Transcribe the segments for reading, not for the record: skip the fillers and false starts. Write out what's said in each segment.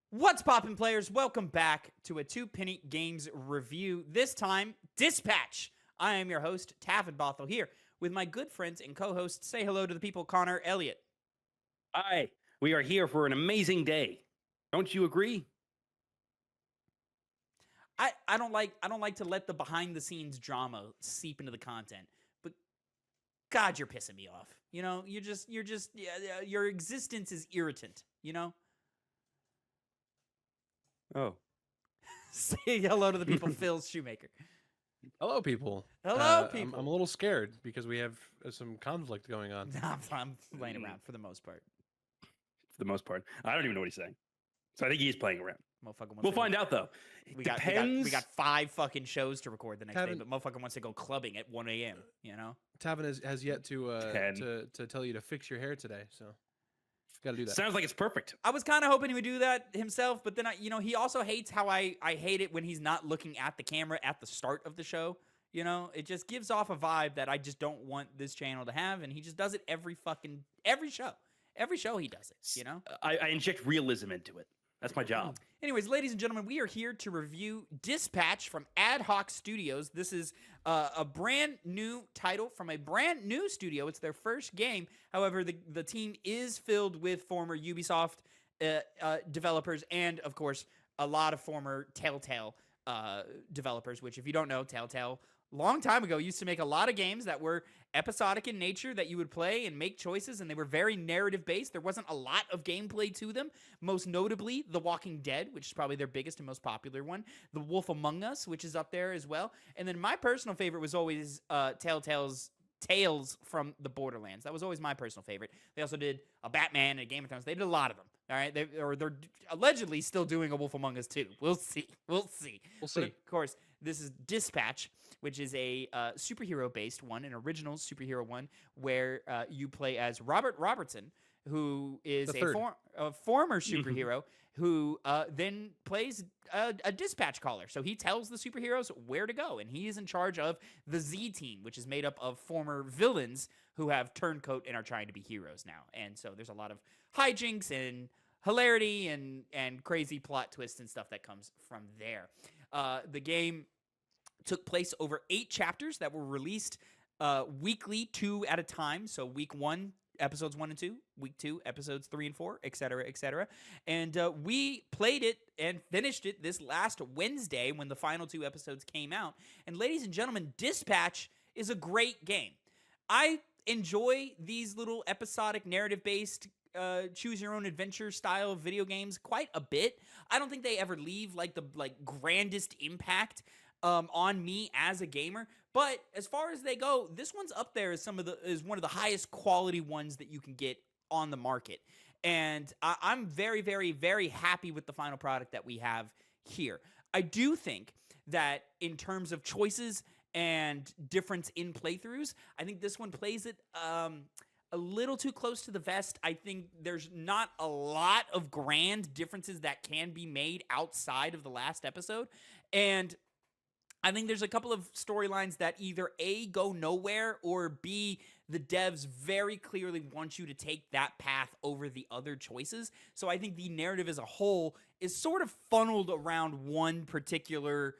What's poppin', players? Welcome back to a TwoPennyGames review. This time, Dispatch. I am your host, Tavin Bothel, here with my good friends and co-hosts. Say hello to the people, Connor, Elliott. Hi, we are here for an amazing day. Don't you agree? I don't like to let the behind the scenes drama seep into the content, but God, you're pissing me off. You know, your existence is irritant. You know. Oh. Say hello to the people, Phil Shoemaker. Hello, people. Hello, people. I'm a little scared because we have some conflict going on. I'm playing around for the most part. For the most part. I don't even know what he's saying. So I think he's playing around. Motherfucker we'll find out, though. We got 5 fucking shows to record the next day, but motherfucker wants to go clubbing at 1 a.m., you know? Tavin has yet to tell you to fix your hair today, so got to do that. Sounds like it's perfect. I was kind of hoping he would do that himself, but then, he also hates how I hate it when he's not looking at the camera at the start of the show. You know, it just gives off a vibe that I just don't want this channel to have, and he just does it every show. Every show he does it, you know? I inject realism into it. That's my job. Anyways, ladies and gentlemen, we are here to review Dispatch from Adhoc Studios. This is a brand new title from a brand new studio. It's their first game. However, the team is filled with former Ubisoft developers and, of course, a lot of former Telltale developers, which, if you don't know, Telltale, long time ago, used to make a lot of games that were episodic in nature that you would play and make choices, and they were very narrative-based. There wasn't a lot of gameplay to them, most notably The Walking Dead, which is probably their biggest and most popular one, The Wolf Among Us, which is up there as well, and then my personal favorite was always Telltale's Tales from the Borderlands. That was always my personal favorite. They also did a Batman and a Game of Thrones. They did a lot of them. All right, they're allegedly still doing a Wolf Among Us too. We'll see. But of course, this is Dispatch, which is a superhero-based one, an original superhero one, where you play as Robert Robertson, who is a former superhero who then plays a dispatch caller. So he tells the superheroes where to go, and he is in charge of the Z Team, which is made up of former villains who have turncoat and are trying to be heroes now. And so there's a lot of hijinks and hilarity and crazy plot twists and stuff that comes from there. The game took place over 8 chapters that were released weekly, 2 at a time. So week 1, episodes 1 and 2, week 2, episodes 3 and 4, etc., etc. And we played it and finished it this last Wednesday when the final 2 episodes came out. And ladies and gentlemen, Dispatch is a great game. I enjoy these little episodic narrative-based choose your own adventure style video games quite a bit. I don't think they ever leave the grandest impact on me as a gamer, but as far as they go, this one's up there as one of the highest quality ones that you can get on the market. And I'm very, very, very happy with the final product that we have here. I do think that in terms of choices and difference in playthroughs, I think this one plays it a little too close to the vest. I think there's not a lot of grand differences that can be made outside of the last episode. And I think there's a couple of storylines that either A, go nowhere, or B, the devs very clearly want you to take that path over the other choices. So I think the narrative as a whole is sort of funneled around one particular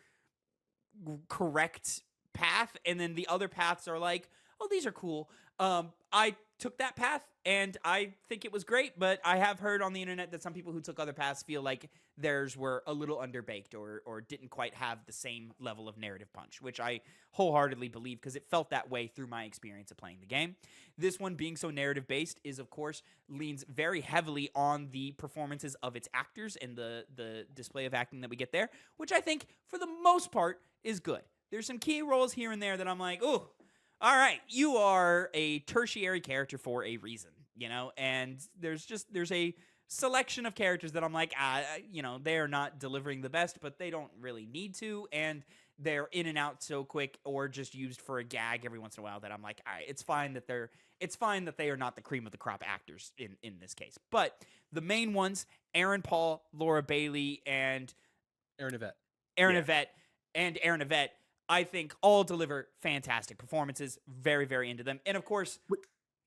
correct path, and then the other paths are like, oh, these are cool. I took that path, and I think it was great, but I have heard on the internet that some people who took other paths feel like theirs were a little underbaked or didn't quite have the same level of narrative punch, which I wholeheartedly believe because it felt that way through my experience of playing the game. This one being so narrative-based is, of course, leans very heavily on the performances of its actors and the display of acting that we get there, which I think, for the most part, is good. There's some key roles here and there that I'm like, oh, all right, you are a tertiary character for a reason, you know? And there's a selection of characters that I'm like, they are not delivering the best, but they don't really need to, and they're in and out so quick or just used for a gag every once in a while that I'm like, all right, it's fine that they are not the cream of the crop actors in this case. But the main ones, Aaron Paul, Laura Bailey, and Aaron Yvette. Aaron Yvette. I think all deliver fantastic performances. Very, very into them. And of course,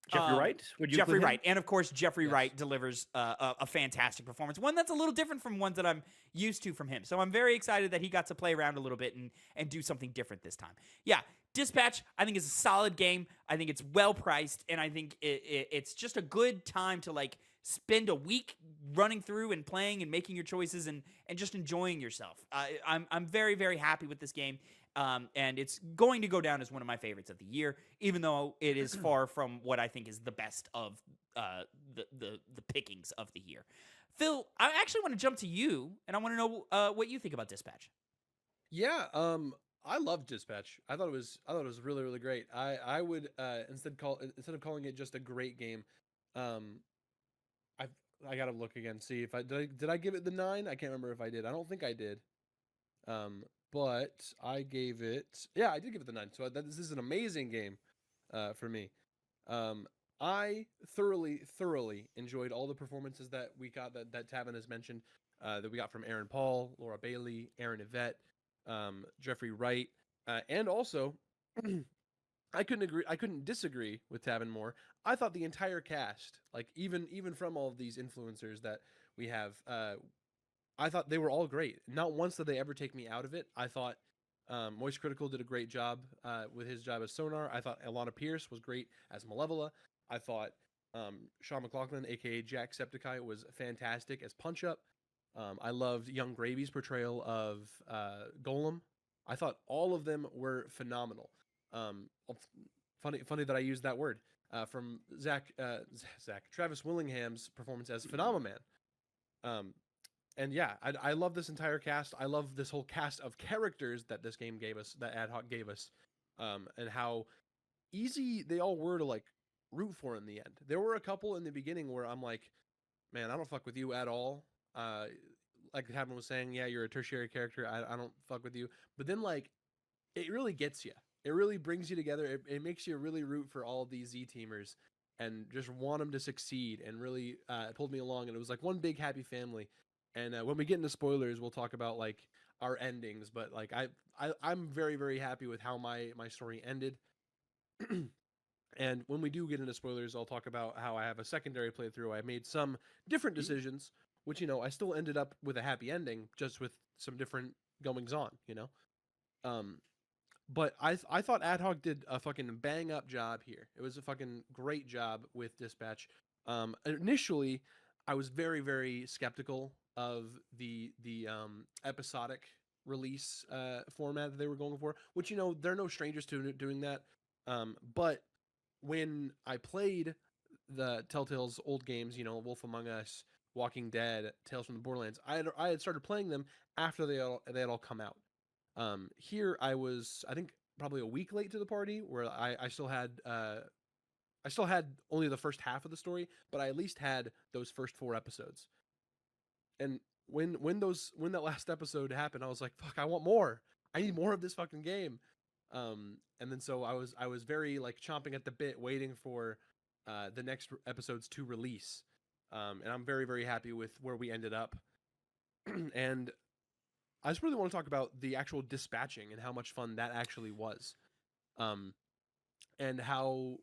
Jeffrey Wright? Would you Jeffrey include him? Wright. And of course, Jeffrey Yes. Wright delivers a fantastic performance. One that's a little different from ones that I'm used to from him. So I'm very excited that he got to play around a little bit and do something different this time. Yeah, Dispatch, I think, is a solid game. I think it's well priced, and I think it's just a good time to like spend a week running through and playing and making your choices and just enjoying yourself. I'm very, very happy with this game. And it's going to go down as one of my favorites of the year, even though it is far from what I think is the best of the pickings of the year. Phil, I actually want to jump to you, and I want to know what you think about Dispatch. Yeah, I love Dispatch. I thought it was really, really great. I would instead of calling it just a great game, I gotta look again, see if did I give it the 9? I can't remember if I did. I don't think I did. But I gave it, yeah, I did give it the 9. So this is an amazing game for me. I thoroughly enjoyed all the performances that we got, that Tavin has mentioned, that we got from Aaron Paul, Laura Bailey, Aaron Yvette, Jeffrey Wright, and also I couldn't disagree with Tavin more. I thought the entire cast, like even from all of these influencers that we have, I thought they were all great. Not once did they ever take me out of it. I thought Moist Critical did a great job with his job as Sonar. I thought Alana Pierce was great as Malevola. I thought Sean McLaughlin, aka Jacksepticeye, was fantastic as Punch Up. I loved Young Gravy's portrayal of Golem. I thought all of them were phenomenal. Funny that I used that word from Travis Willingham's performance as Phenomenon. And yeah, I love this entire cast. I love this whole cast of characters that this game gave us, that Adhoc gave us, and how easy they all were to like root for in the end. There were a couple in the beginning where I'm like, man, I don't fuck with you at all. Like Tavin was saying, yeah, you're a tertiary character. I don't fuck with you. But then like, it really gets you. It really brings you together. It makes you really root for all of these Z-teamers and just want them to succeed, and really pulled me along. And it was like one big happy family. And when we get into spoilers, we'll talk about like our endings. But like I'm very, very happy with how my story ended. And when we do get into spoilers, I'll talk about how I have a secondary playthrough. I made some different decisions, which, you know, I still ended up with a happy ending, just with some different goings on, you know. But I thought Adhoc did a fucking bang up job here. It was a fucking great job with Dispatch. Initially, I was very, very skeptical of the episodic release format that they were going for, which, you know, they're no strangers to doing that. But when I played the Telltale's old games, you know, Wolf Among Us, Walking Dead, Tales from the Borderlands, I had started playing them after they had all come out. Here I was, I think, probably a week late to the party, where I still had only the first half of the story, but I at least had those first 4 episodes. And when that last episode happened, I was like, fuck, I want more. I need more of this fucking game. And then so I was very like chomping at the bit, waiting for the next episodes to release. And I'm very, very happy with where we ended up. And I just really want to talk about the actual dispatching and how much fun that actually was. And how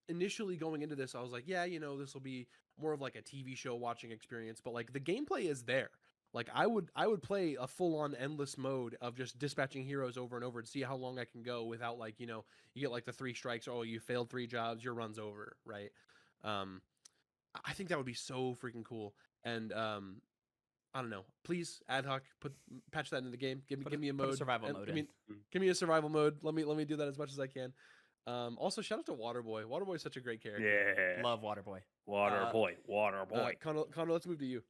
initially going into this, I was like, yeah, you know, this will be more of like a TV show watching experience, but like the gameplay is there. Like I would play a full-on endless mode of just dispatching heroes over and over and see how long I can go without, like, you know, you get like the 3 strikes, oh, you failed 3 jobs, your run's over, right? I think that would be so freaking cool. And I don't know. Please, Adhoc, patch that into the game. Give me a mode. Put a survival mode. Give me a survival mode. Let me do that as much as I can. Also, shout out to Waterboy. Waterboy is such a great character. Yeah. Love Waterboy. Waterboy. Connor, let's move to you.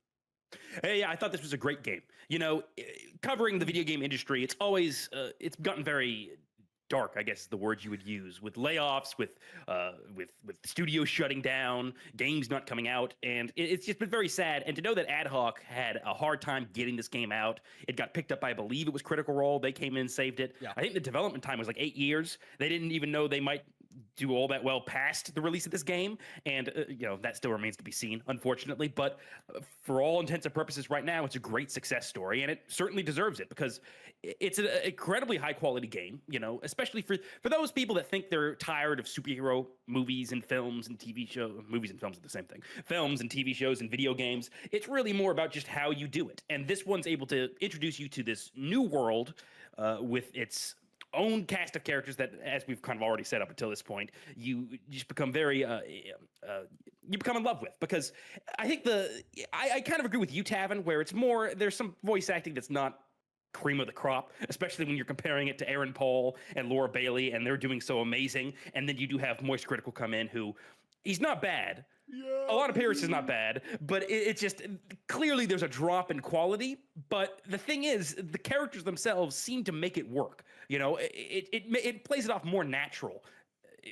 Hey, yeah, I thought this was a great game. You know, covering the video game industry, it's always it's gotten very dark, I guess is the word you would use, with layoffs, with studios shutting down, games not coming out, and it's just been very sad. And to know that Adhoc had a hard time getting this game out, it got picked up by, I believe it was Critical Role. They came in and saved it. Yeah. I think the development time was like 8 years. They didn't even know they might do all that well past the release of this game, and that still remains to be seen, unfortunately. But for all intents and purposes, right now, it's a great success story, and it certainly deserves it because it's an incredibly high quality game. Especially for those people that think they're tired of superhero movies and films and TV shows. Movies and films are the same thing. Films and TV shows and video games. It's really more about just how you do it, and this one's able to introduce you to this new world with its own cast of characters that, as we've kind of already said up until this point, you just become very you become in love with, because I think I kind of agree with you, Tavin, where it's more, there's some voice acting that's not cream of the crop, especially when you're comparing it to Aaron Paul and Laura Bailey, and they're doing so amazing. And then you do have Moist Critical come in, who he's not bad. A lot of Paris is not bad, but it's just clearly there's a drop in quality. But the thing is, the characters themselves seem to make it work. It plays it off more natural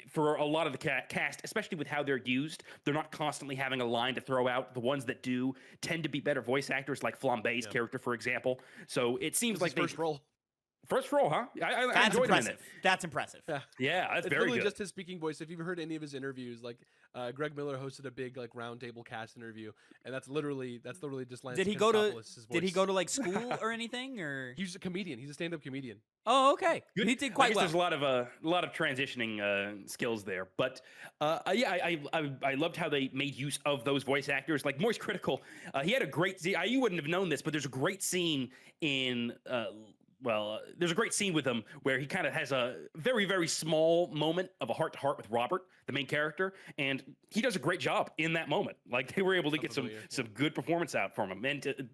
for a lot of the cast, especially with how they're used. They're not constantly having a line to throw out. The ones that do tend to be better voice actors, like Flambe's character, for example. So it seems like first role. First role, huh? I That's enjoyed impressive. him in it. That's impressive. Yeah, that's It's very literally good. just his speaking voice. If you've heard any of his interviews, like Greg Miller hosted a big roundtable cast interview, and that's literally just Lance. Did he go to like school or anything, or He's a comedian. He's a stand-up comedian. Oh, okay. Good. He did I quite guess well. there's a lot of transitioning skills there, but I loved how they made use of those voice actors. Like Moist Critical, he had a great. You wouldn't have known this, but there's a great scene in. There's a great scene with him where he kind of has a very, very small moment of a heart-to-heart with Robert, the main character, and he does a great job in that moment. Like, they were able to get some good performance out from him, and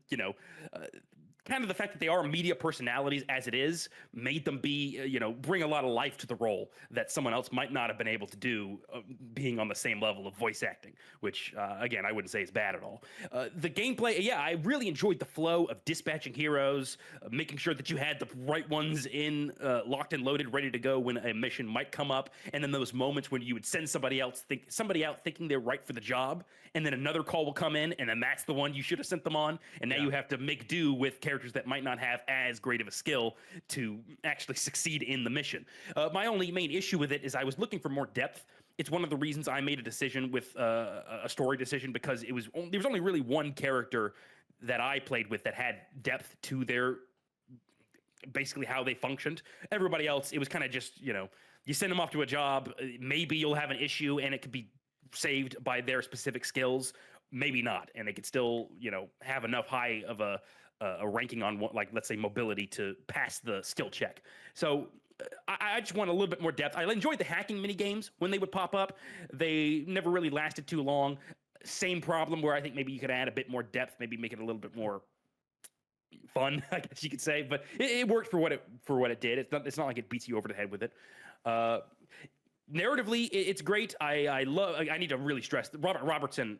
kind of the fact that they are media personalities as it is made them be, bring a lot of life to the role that someone else might not have been able to do, being on the same level of voice acting, which, again, I wouldn't say is bad at all. The gameplay, I really enjoyed the flow of dispatching heroes, making sure that you had the right ones in, locked and loaded, ready to go when a mission might come up, and then those moments when you would send somebody out thinking they're right for the job, and then another call will come in, and then that's the one you should have sent them on, and now you have to make do with characters that might not have as great of a skill to actually succeed in the mission. My only main issue with it is I was looking for more depth. It's one of the reasons I made a decision with a story decision, because there was only really one character that I played with that had depth to their basically how they functioned. Everybody else, it was kind of just, you send them off to a job, maybe you'll have an issue and it could be saved by their specific skills, maybe not, and they could still, have enough high of a ranking on let's say mobility to pass the skill check. So I just want a little bit more depth. I enjoyed the hacking mini games when they would pop up. They never really lasted too long. Same problem where I think maybe you could add a bit more depth, maybe make it a little bit more fun, I guess you could say. But it worked for what it did. It's not like it beats you over the head with it. Narratively, it's great. I need to really stress that Robert Robertson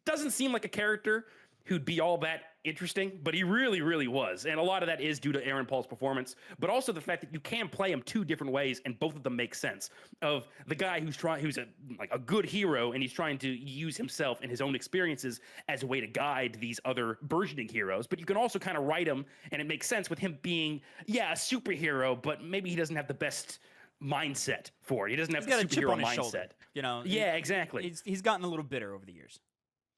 doesn't seem like a character who'd be all that interesting, but he really, really was. And a lot of that is due to Aaron Paul's performance, but also the fact that you can play him two different ways, and both of them make sense. Of the guy who's a good hero, and he's trying to use himself and his own experiences as a way to guide these other burgeoning heroes. But you can also kind of write him, and it makes sense with him being, a superhero, but maybe he doesn't have the best mindset for it. He doesn't have the superhero mindset. Shoulder, Yeah, exactly. He's gotten a little bitter over the years.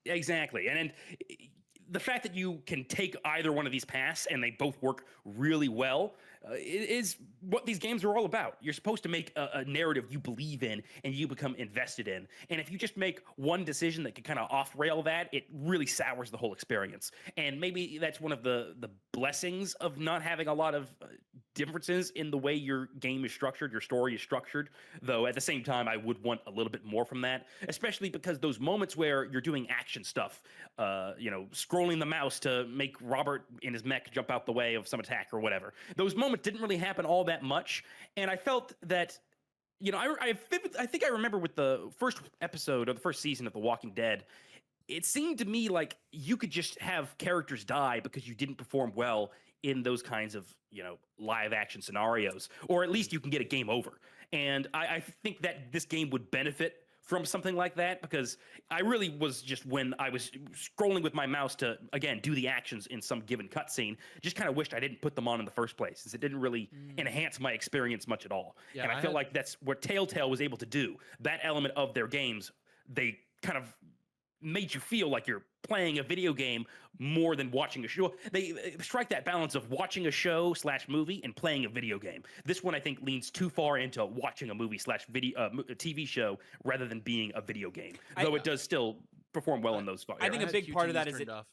Exactly. And the fact that you can take either one of these paths and they both work really well is what these games are all about. You're supposed to make a narrative you believe in and you become invested in. And if you just make one decision that can kind of off-rail that, it really sours the whole experience. And maybe that's one of the blessings of not having a lot of differences in the way your game is structured, your story is structured, though at the same time I would want a little bit more from that, especially because those moments where you're doing action stuff, scrolling the mouse to make Robert in his mech jump out the way of some attack or whatever, those moments didn't really happen all that much, and I felt that, I think I remember with the first episode of the first season of The Walking Dead, it seemed to me like you could just have characters die because you didn't perform well in those kinds of, live action scenarios, or at least you can get a game over. And I think that this game would benefit from something like that, because I really was just, when I was scrolling with my mouse to, again, do the actions in some given cutscene, just kind of wished I didn't put them on in the first place, since it didn't really enhance my experience much at all. Yeah, and I feel like that's what Telltale was able to do. That element of their games, they kind of made you feel like you're playing a video game more than watching a show. They strike that balance of watching a show / movie and playing a video game. This one, I think, leans too far into watching a movie / video a TV show rather than being a video game. Though it does still perform well in those. I think a big part of that is it. Off.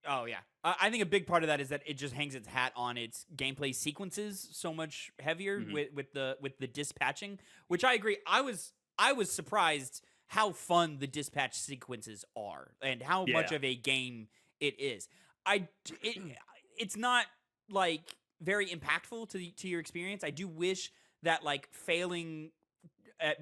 Oh yeah, I think a big part of that is that it just hangs its hat on its gameplay sequences so much heavier with the dispatching, which I agree. I was surprised how fun the dispatch sequences are and how much of a game it is. It's not like very impactful to your experience. I do wish that like failing at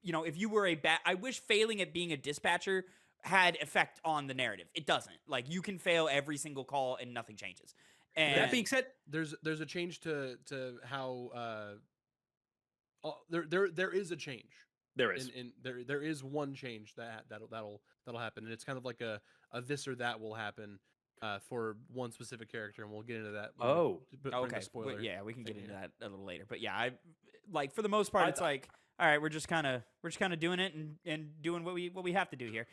if you were I wish failing at being a dispatcher had effect on the narrative. It doesn't. Like you can fail every single call and nothing changes. And that being said, there's a change to how there is a change. There is. There is one change that'll happen, and it's kind of like a this or that will happen for one specific character, and we'll get into that. Okay. Spoiler. Yeah, we can get into that a little later. But yeah, I like for the most part, it's like, all right, we're just kind of doing it and doing what we have to do here.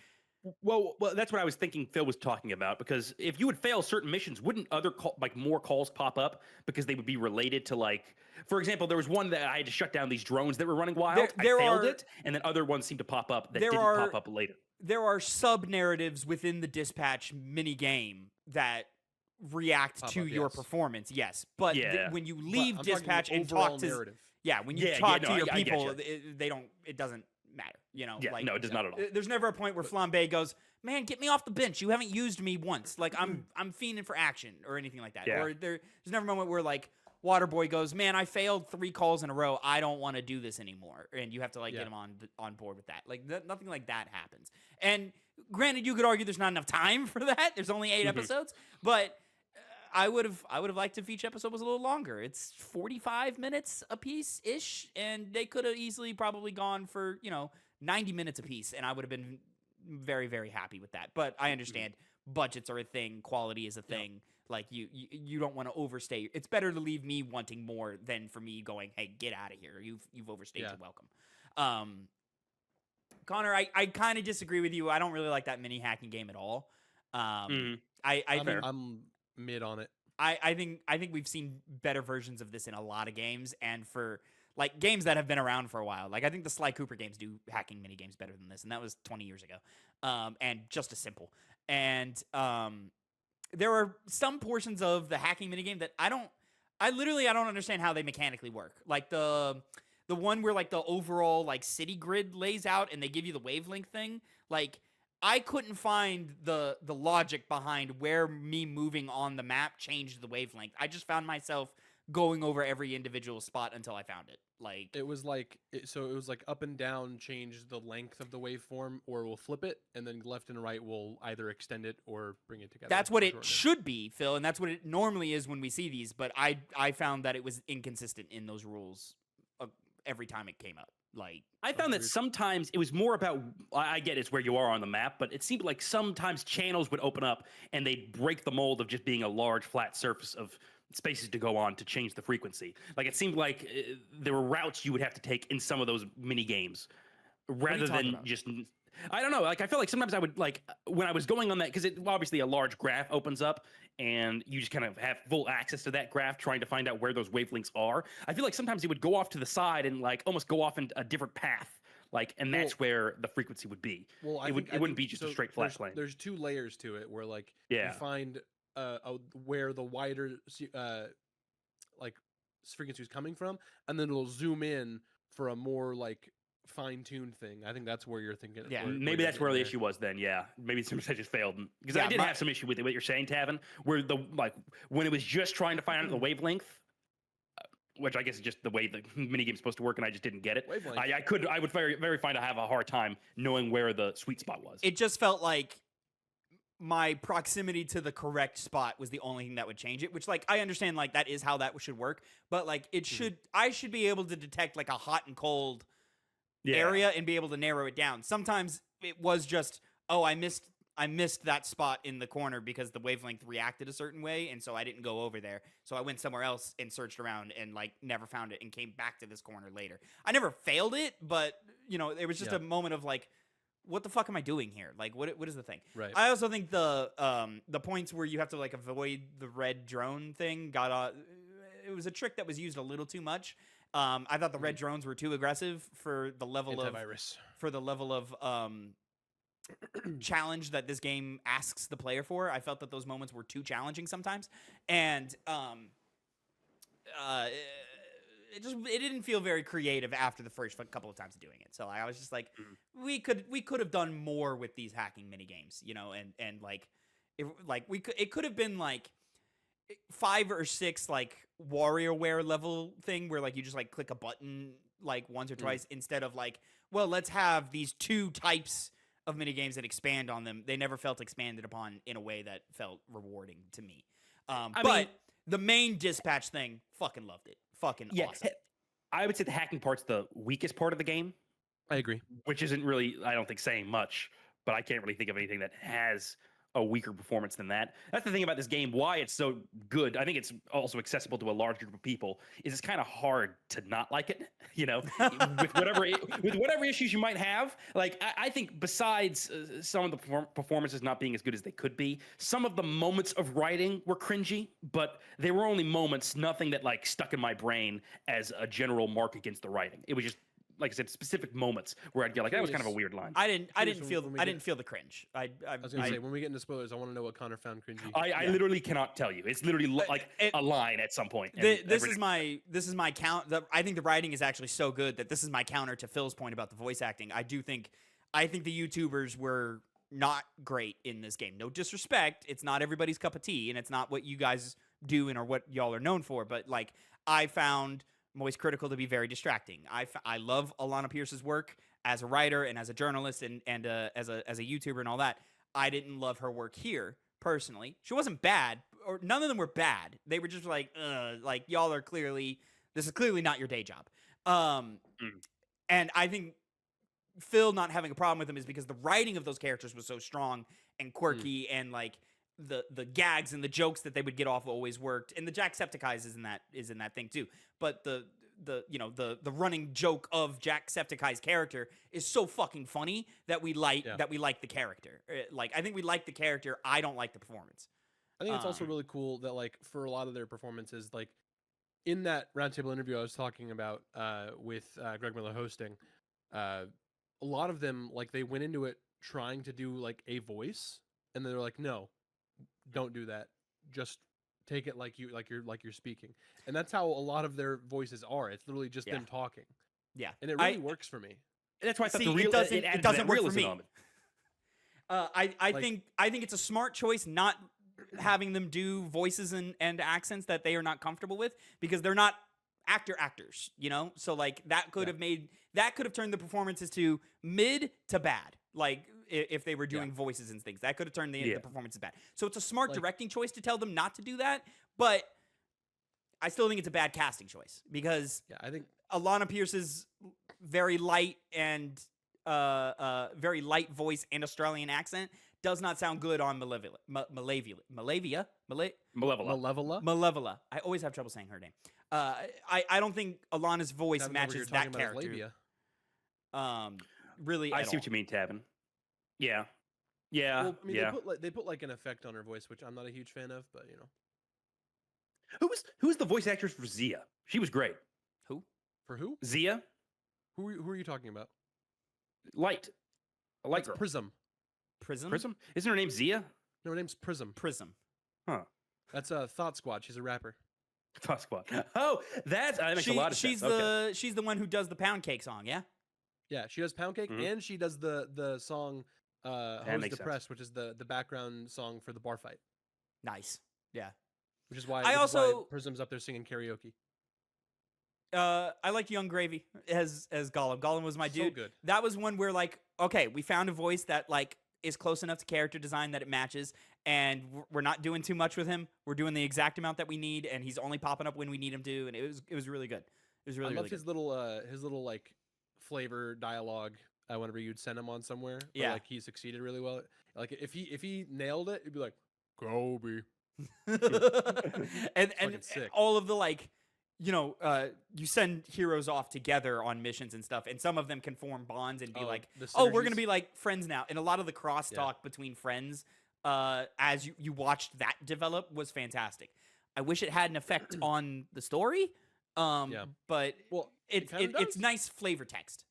Well, that's what I was thinking Phil was talking about, because if you would fail certain missions, wouldn't other more calls pop up because they would be related to, like, for example, there was one that I had to shut down these drones that were running wild. I failed it, and then other ones seemed to pop up that didn't pop up later. There are sub-narratives within the dispatch mini-game that react to your performance, yes. But when you leave dispatch and talk to... narrative. Yeah, when you talk to your people, it doesn't matter, like, no, it does not at all. There's never a point where Flambe goes, man, get me off the bench, you haven't used me once, like I'm fiending for action or anything like that. Or there's never a moment where like Waterboy goes, man, I failed 3 calls in a row, I don't want to do this anymore, and you have to like get him on board with that. Like nothing like that happens. And granted, you could argue there's not enough time for that, there's only 8 episodes, but I would have liked if each episode was a little longer. It's 45 minutes a piece ish, and they could have easily probably gone for 90 minutes a piece, and I would have been very, very happy with that. But I understand budgets are a thing, quality is a thing. Like you don't want to overstay. It's better to leave me wanting more than for me going, hey, get out of here. You've overstayed your welcome. Connor, I kind of disagree with you. I don't really like that mini hacking game at all. I'm mid on it. I think we've seen better versions of this in a lot of games, and for like games that have been around for a while. Like I think the Sly Cooper games do hacking mini games better than this, and that was 20 years ago. And just as simple. And there are some portions of the hacking mini game that I don't understand how they mechanically work. Like the one where like the overall like city grid lays out and they give you the wavelength thing. Like I couldn't find the logic behind where me moving on the map changed the wavelength. I just found myself going over every individual spot until I found it. Like it was like up and down change the length of the waveform, or we'll flip it, and then left and right will either extend it or bring it together. That's what it should be, Phil, and that's what it normally is when we see these. But I found that it was inconsistent in those rules every time it came up. Like I found that sometimes it was more about, I get it's where you are on the map, but it seemed like sometimes channels would open up and they'd break the mold of just being a large flat surface of spaces to go on to change the frequency. Like it seemed like there were routes you would have to take in some of those mini games rather than just, I don't know. Like I feel like sometimes I would like when I was going on that, because it obviously a large graph opens up and you just kind of have full access to that graph trying to find out where those wavelengths are. I feel like sometimes it would go off to the side and like almost go off in a different path. Like, and that's where the frequency would be. Well, it wouldn't be just a straight flat line. There's 2 layers to it where like you find where the wider like frequency is coming from, and then it'll zoom in for a more like fine-tuned thing. I think that's where you're thinking. Yeah, maybe that's where the issue was then. Yeah, maybe sometimes I just failed because I did have some issue with what you're saying, Tavin, where the like when it was just trying to find out the wavelength, which I guess is just the way the minigame's supposed to work, and I just didn't get it. I would very find I have a hard time knowing where the sweet spot was. It just felt like my proximity to the correct spot was the only thing that would change it, which like I understand like that is how that should work, but like it should I should be able to detect like a hot and cold area and be able to narrow it down. Sometimes it was just, oh, I missed that spot in the corner because the wavelength reacted a certain way, and so I didn't go over there. So I went somewhere else and searched around and like never found it and came back to this corner later. I never failed it, but it was just a moment of like, what the fuck am I doing here? Like, what is the thing? Right. I also think the points where you have to like avoid the red drone thing it was a trick that was used a little too much. I thought the red drones were too aggressive for the level of challenge that this game asks the player for. I felt that those moments were too challenging sometimes, and it didn't feel very creative after the first couple of times of doing it. So I was just like, we could have done more with these hacking mini games, and it could have been like 5 or 6 like WarioWare level thing where like you just like click a button like once or twice instead of like, well, let's have these 2 types of mini games that expand on them. They never felt expanded upon in a way that felt rewarding to me. But the main dispatch thing, fucking loved it. Fucking awesome. I would say the hacking part's the weakest part of the game. I agree. Which isn't really, I don't think, saying much, but I can't really think of anything that has a weaker performance than that. That's the thing about this game, why it's so good. I think it's also accessible to a large group of people, is it's kind of hard to not like it, with whatever issues you might have. Like, I think besides some of the performances not being as good as they could be, some of the moments of writing were cringy, but they were only moments, nothing that like stuck in my brain as a general mark against the writing. It was just, like I said, specific moments where I'd get like, that was kind of a weird line. I didn't feel the cringe. I was gonna say, when we get into spoilers, I want to know what Connor found cringy. I literally cannot tell you. It's literally like a line at some point. This is my count. I think the writing is actually so good that this is my counter to Phil's point about the voice acting. I think the YouTubers were not great in this game. No disrespect, it's not everybody's cup of tea, and it's not what you guys do and or what y'all are known for. But like, I found Moist Critical to be very distracting. I love Alana Pierce's work as a writer and as a journalist and as a YouTuber and all that. I didn't love her work here personally. She wasn't bad, or none of them were bad. They were just like y'all are this is clearly not your day job. And I think Phil not having a problem with him is because the writing of those characters was so strong and quirky, and like the gags and the jokes that they would get off always worked, and the Jacksepticeyes is in that thing too. But the running joke of Jacksepticeyes' character is so fucking funny that we like the character. Like, I think we like the character. I don't like the performance. I think it's also really cool that like for a lot of their performances, like in that roundtable interview I was talking about with Greg Miller hosting, a lot of them like they went into it trying to do like a voice, and they're like, no, don't do that. Just take it like you're speaking. And that's how a lot of their voices are. It's literally just them talking. Yeah. And it really works for me. That's why I thought it doesn't work for me. I Like, think it's a smart choice not having them do voices and accents that they are not comfortable with, because they're not actors, So like that could have turned the performances to mid to bad. Like, if they were doing voices and things, that could have turned the performances bad. So it's a smart directing choice to tell them not to do that, but I still think it's a bad casting choice, because I think Alana Pierce's very light and very light voice and Australian accent does not sound good on Malevola. I always have trouble saying her name. I don't think Alana's voice matches that character. Really, I see what you mean, Tavin. Yeah. Well, I mean, they put like an effect on her voice, which I'm not a huge fan of, but Who's the voice actress for Zia? She was great. Who? For who? Zia? Who are you talking about? Light. A light girl. Prism. Prism? Isn't her name Zia? No, her name's Prism. Huh. That's Thought Squad. She's a rapper. Thought Squad. Oh, that makes a lot of sense. She's the one who does the Pound Cake song, yeah? Yeah, she does Pound Cake, and she does the song Hose Depressed, which is the background song for the bar fight. Nice. Yeah. Which is why Prism's up there singing karaoke. I like Young Gravy as Gollum. Gollum was my dude. Good. That was one where like, okay, we found a voice that like is close enough to character design that it matches, and we're not doing too much with him. We're doing the exact amount that we need, and he's only popping up when we need him to, and it was really good. It was really I really loved good. his little like flavor dialogue whenever you'd send him on somewhere. Or, Yeah. like he succeeded really well. Like if he nailed it, it'd be like Kobe. and Fucking sick. all of the like, you send heroes off together on missions and stuff, and some of them can form bonds and be like, the oh, we're gonna synergies. be like friends now. And a lot of the crosstalk between friends, as you watched that develop, was fantastic. I wish it had an effect on the story, but Well, it's kinda it's does. nice flavor text.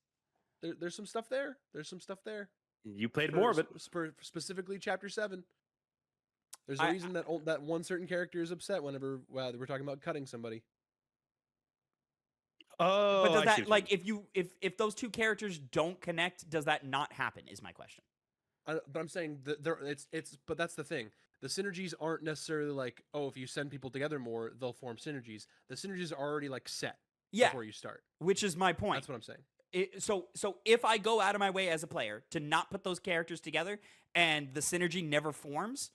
There's some stuff there. There's some stuff there. You played more of it. Specifically, chapter 7. There's a I- reason that one certain character is upset whenever we're talking about cutting somebody. Oh, But does I see that what like if those two characters don't connect, does that not happen? Is my question. But I'm saying that but that's the thing. The synergies aren't necessarily like, oh, if you send people together more, they'll form synergies. The synergies are already like set Yeah, before you start. which is my point. That's what I'm saying. So if I go out of my way as a player to not put those characters together and the synergy never forms,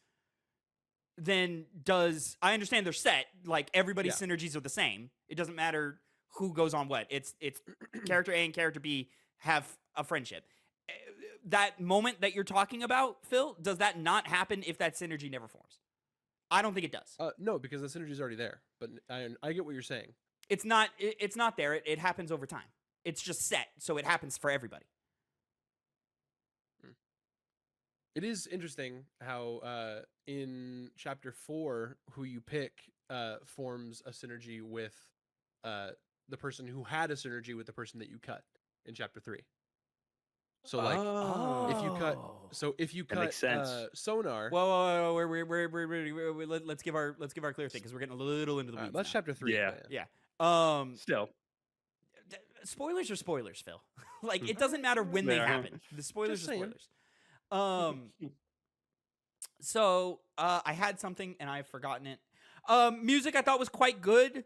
then I understand they're set, like everybody's synergies are the same. It doesn't matter who goes on what. It's character A and character B have a friendship. That moment that you're talking about, Phil, does that not happen if that synergy never forms? I don't think it does. No, because the synergy's already there. But I get what you're saying. It's not there. It happens over time. It's just set, so it happens for everybody. It is interesting how in chapter 4, who you pick forms a synergy with the person who had a synergy with the person that you cut in chapter 3. So like if you cut makes sense. Sonar. Whoa, let's give our clear thing because we're getting a little into the weeds. That's now. chapter 3. Yeah. Yeah. Still, Spoilers are spoilers, Phil. Like it doesn't matter when they They are. happen. The spoilers Just are saying. spoilers. So I had something and I've forgotten it. Music I thought was quite good.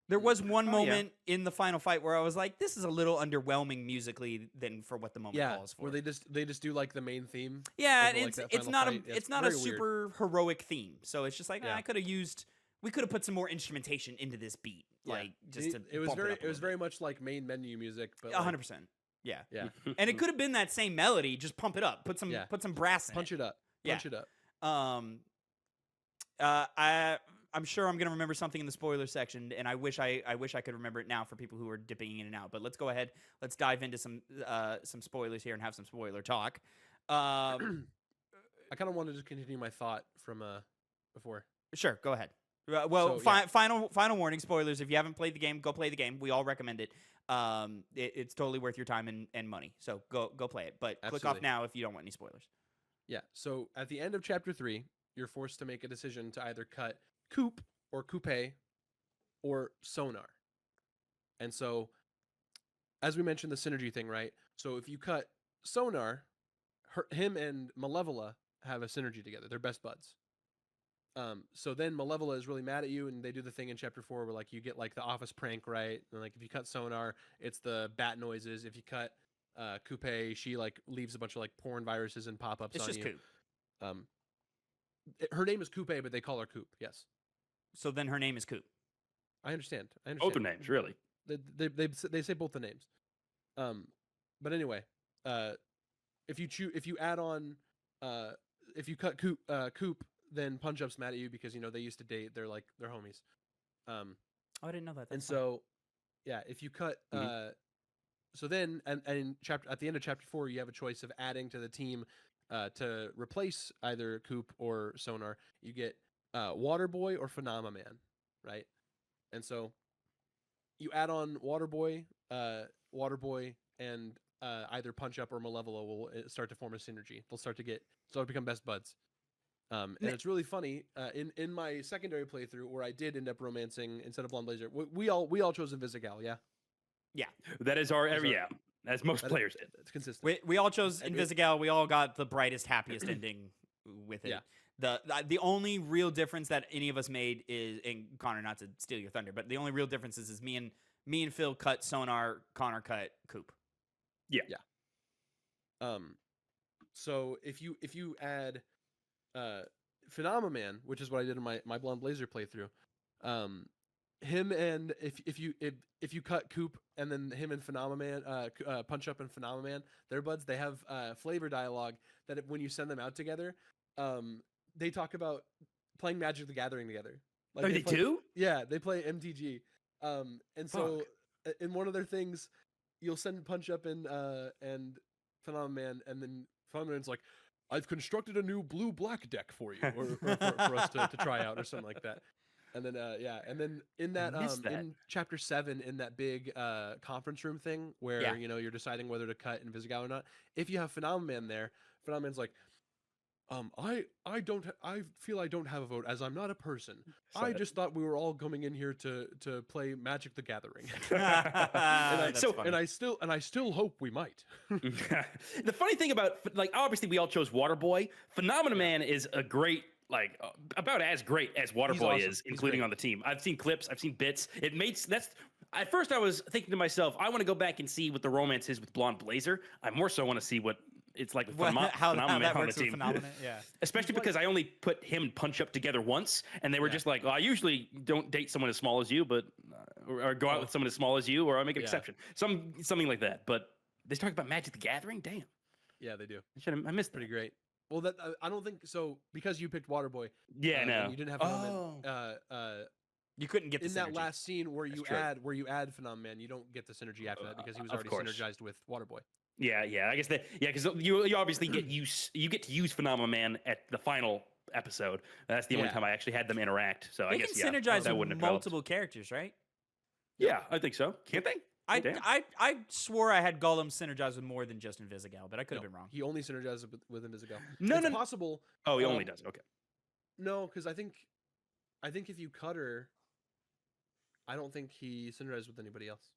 There was one moment in the final fight where I was like, "This is a little underwhelming musically than for what the moment calls for." Where they just do like the main theme. Yeah, over, like, it's that it's final not fight. it's not a very weird. super heroic theme. So it's just like Yeah. we could have put some more instrumentation into this beat, like just to it was bump very up a little very much like main menu music, but bit. 100%. Yeah, yeah, and it could have been that same melody, just pump it up, put some brass in punch it up, Yeah. punch it up. I'm sure I'm gonna remember something in the spoiler section, and I wish I could remember it now for people who are dipping in and out. But let's go ahead. Let's dive into some spoilers here and have some spoiler talk. I kind of wanted to continue my thought from before. Sure, go ahead. So, yeah. Final warning: spoilers. If you haven't played the game, go play the game. We all recommend it. It's totally worth your time and money. So go play it. But click off Absolutely. now if you don't want any spoilers. Yeah. So at the end of chapter 3, you're forced to make a decision to either cut Coupe or Coupe or Sonar. And so, as we mentioned, the synergy thing, right? So if you cut Sonar, him and Malevola have a synergy together. They're best buds. So then Malevola is really mad at you, and they do the thing in chapter 4 where like you get like the office prank, right? And like if you cut Sonar, it's the bat noises. If you cut Coupe, she like leaves a bunch of like porn viruses and pop-ups It's on just you. Coop. Her name is Coupe, but they call her Coupe. Yes, So then her name is Coop. I understand. both their names, really. They say both the names. But anyway, if you add on, if you cut Coop, then Punch Up's mad at you because they used to date. They're homies. Oh, I didn't know that. And That's fun. so, yeah, if you cut, so then and at the end of chapter 4, you have a choice of adding to the team to replace either Coop or Sonar. You get Waterboy or Phenomenon, right? And so you add on Waterboy, and either Punch Up or Malevola will start to form a synergy. They'll start to become best buds. And it's really funny. In my secondary playthrough, where I did end up romancing instead of Blonde Blazer, we all chose Invisigal, yeah. That is as most players did. It's consistent. We all chose Invisigal. We all got the brightest, happiest ending with it. Yeah. The only real difference that any of us made is, and Connor, not to steal your thunder, but the only real difference is me and Phil cut Sonar, Connor cut Coop. Yeah. So if you add Phenomenon, which is what I did in my Blonde Blazer playthrough, him and if you cut Coop and then him and Phenomenon, Punch Up and Phenomenon, their buds, they have flavor dialogue that when you send them out together, they talk about playing Magic the Gathering together. Like they do? Yeah, they play MTG. And so in one of their things, you'll send Punch Up and Phenomenon, and then Phenomenon's like, I've constructed a new blue-black deck for you, or for us to try out, or something like that. And then and then in that in chapter 7, in that big conference room thing where you're deciding whether to cut Invisigal or not, if you have Phenomenon there, Phenomenon's like, I feel I don't have a vote as I'm not a person. I just thought we were all coming in here to play Magic the Gathering. and I still hope we might. The funny thing about, like, obviously we all chose Waterboy. Phenomenon Man is a great, like, about as great as Waterboy is, including on the team. I've seen clips, I've seen bits. At first I was thinking to myself, I want to go back and see what the romance is with Blonde Blazer. I more so want to see what it's like with how that on works the team. with Phenomenon, yeah. Especially because I only put him and Punch Up together once, and they were just like, well, I usually don't date someone as small as you, but or go out with someone as small as you, or I make an exception. Something like that. But they talk about Magic the Gathering? Damn. Yeah, they do. I missed Pretty great. Well, that I don't think so, because you picked Waterboy. Yeah, no. You didn't have Phenomenon. You couldn't get the in that last scene where you add Phenomenon, you don't get the synergy after that because he was already synergized with Waterboy. Yeah. I guess because you obviously get to use Phenomenon Man at the final episode. That's the only time I actually had them interact. So I guess can synergize with multiple characters, right? Yeah, I think so. Can't they? I swore I had Gollum synergized with more than just Invisigal, but I could have been wrong. He only synergizes with Invisigal. No, it's possible. Oh, he only does. Okay. No, because I think if you cut her, I don't think he synergizes with anybody else.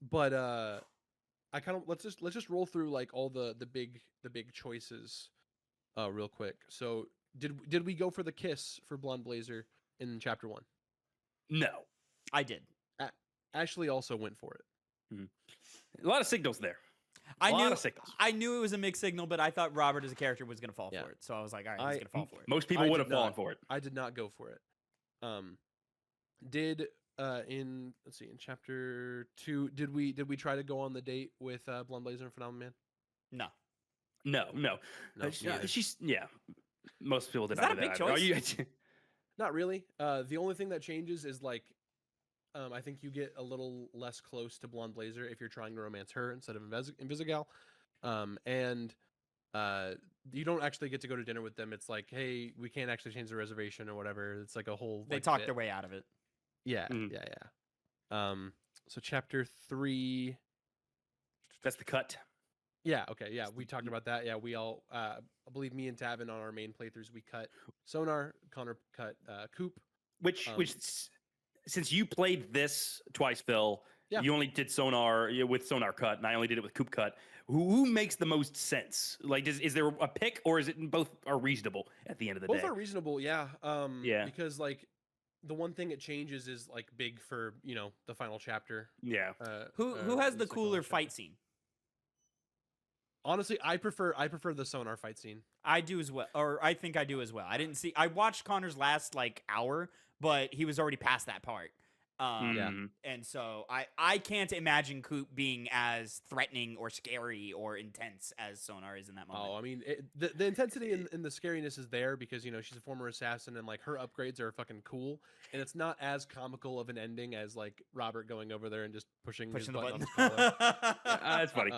But I kind of let's just roll through like all the big choices, real quick. So did we go for the kiss for Blonde Blazer in chapter 1? No, I did. Ashley also went for it. A lot of signals there. I knew it was a mixed signal, but I thought Robert as a character was going to fall for it. So I was like, all right, he's going to fall for it. Most people would have fallen for it. I did not go for it. In chapter 2, did we try to go on the date with Blonde Blazer and Phenomenon Man? No. She's most people did not do a big that. choice? Not really. The only thing that changes is like, I think you get a little less close to Blonde Blazer if you're trying to romance her instead of Invisigal. And you don't actually get to go to dinner with them. It's like, hey, we can't actually change the reservation or whatever. It's like a whole. They talked their way out of it. Yeah, yeah. So chapter 3. That's the cut. Yeah. Okay. Yeah, we talked about that. Yeah, we all. I believe me and Tavin on our main playthroughs, we cut Sonar. Connor cut Coop. Which since you played this twice, Phil, you only did Sonar with Sonar cut, and I only did it with Coop cut. Who makes the most sense? Like, is there a pick, or is it both are reasonable at the end of the day? Both are reasonable, yeah. Because like the one thing it changes is like big for the final chapter. Yeah. Who has the cooler fight scene? Honestly, I prefer the Sonar fight scene. I do as well, or I think I do as well. I watched Connor's last like hour, but he was already past that part. And so I can't imagine Coop being as threatening or scary or intense as Sonar is in that moment. Oh, I mean, the intensity and the scariness is there because she's a former assassin and like her upgrades are fucking cool, and it's not as comical of an ending as like Robert going over there and just pushing the button on his collar. That's funny.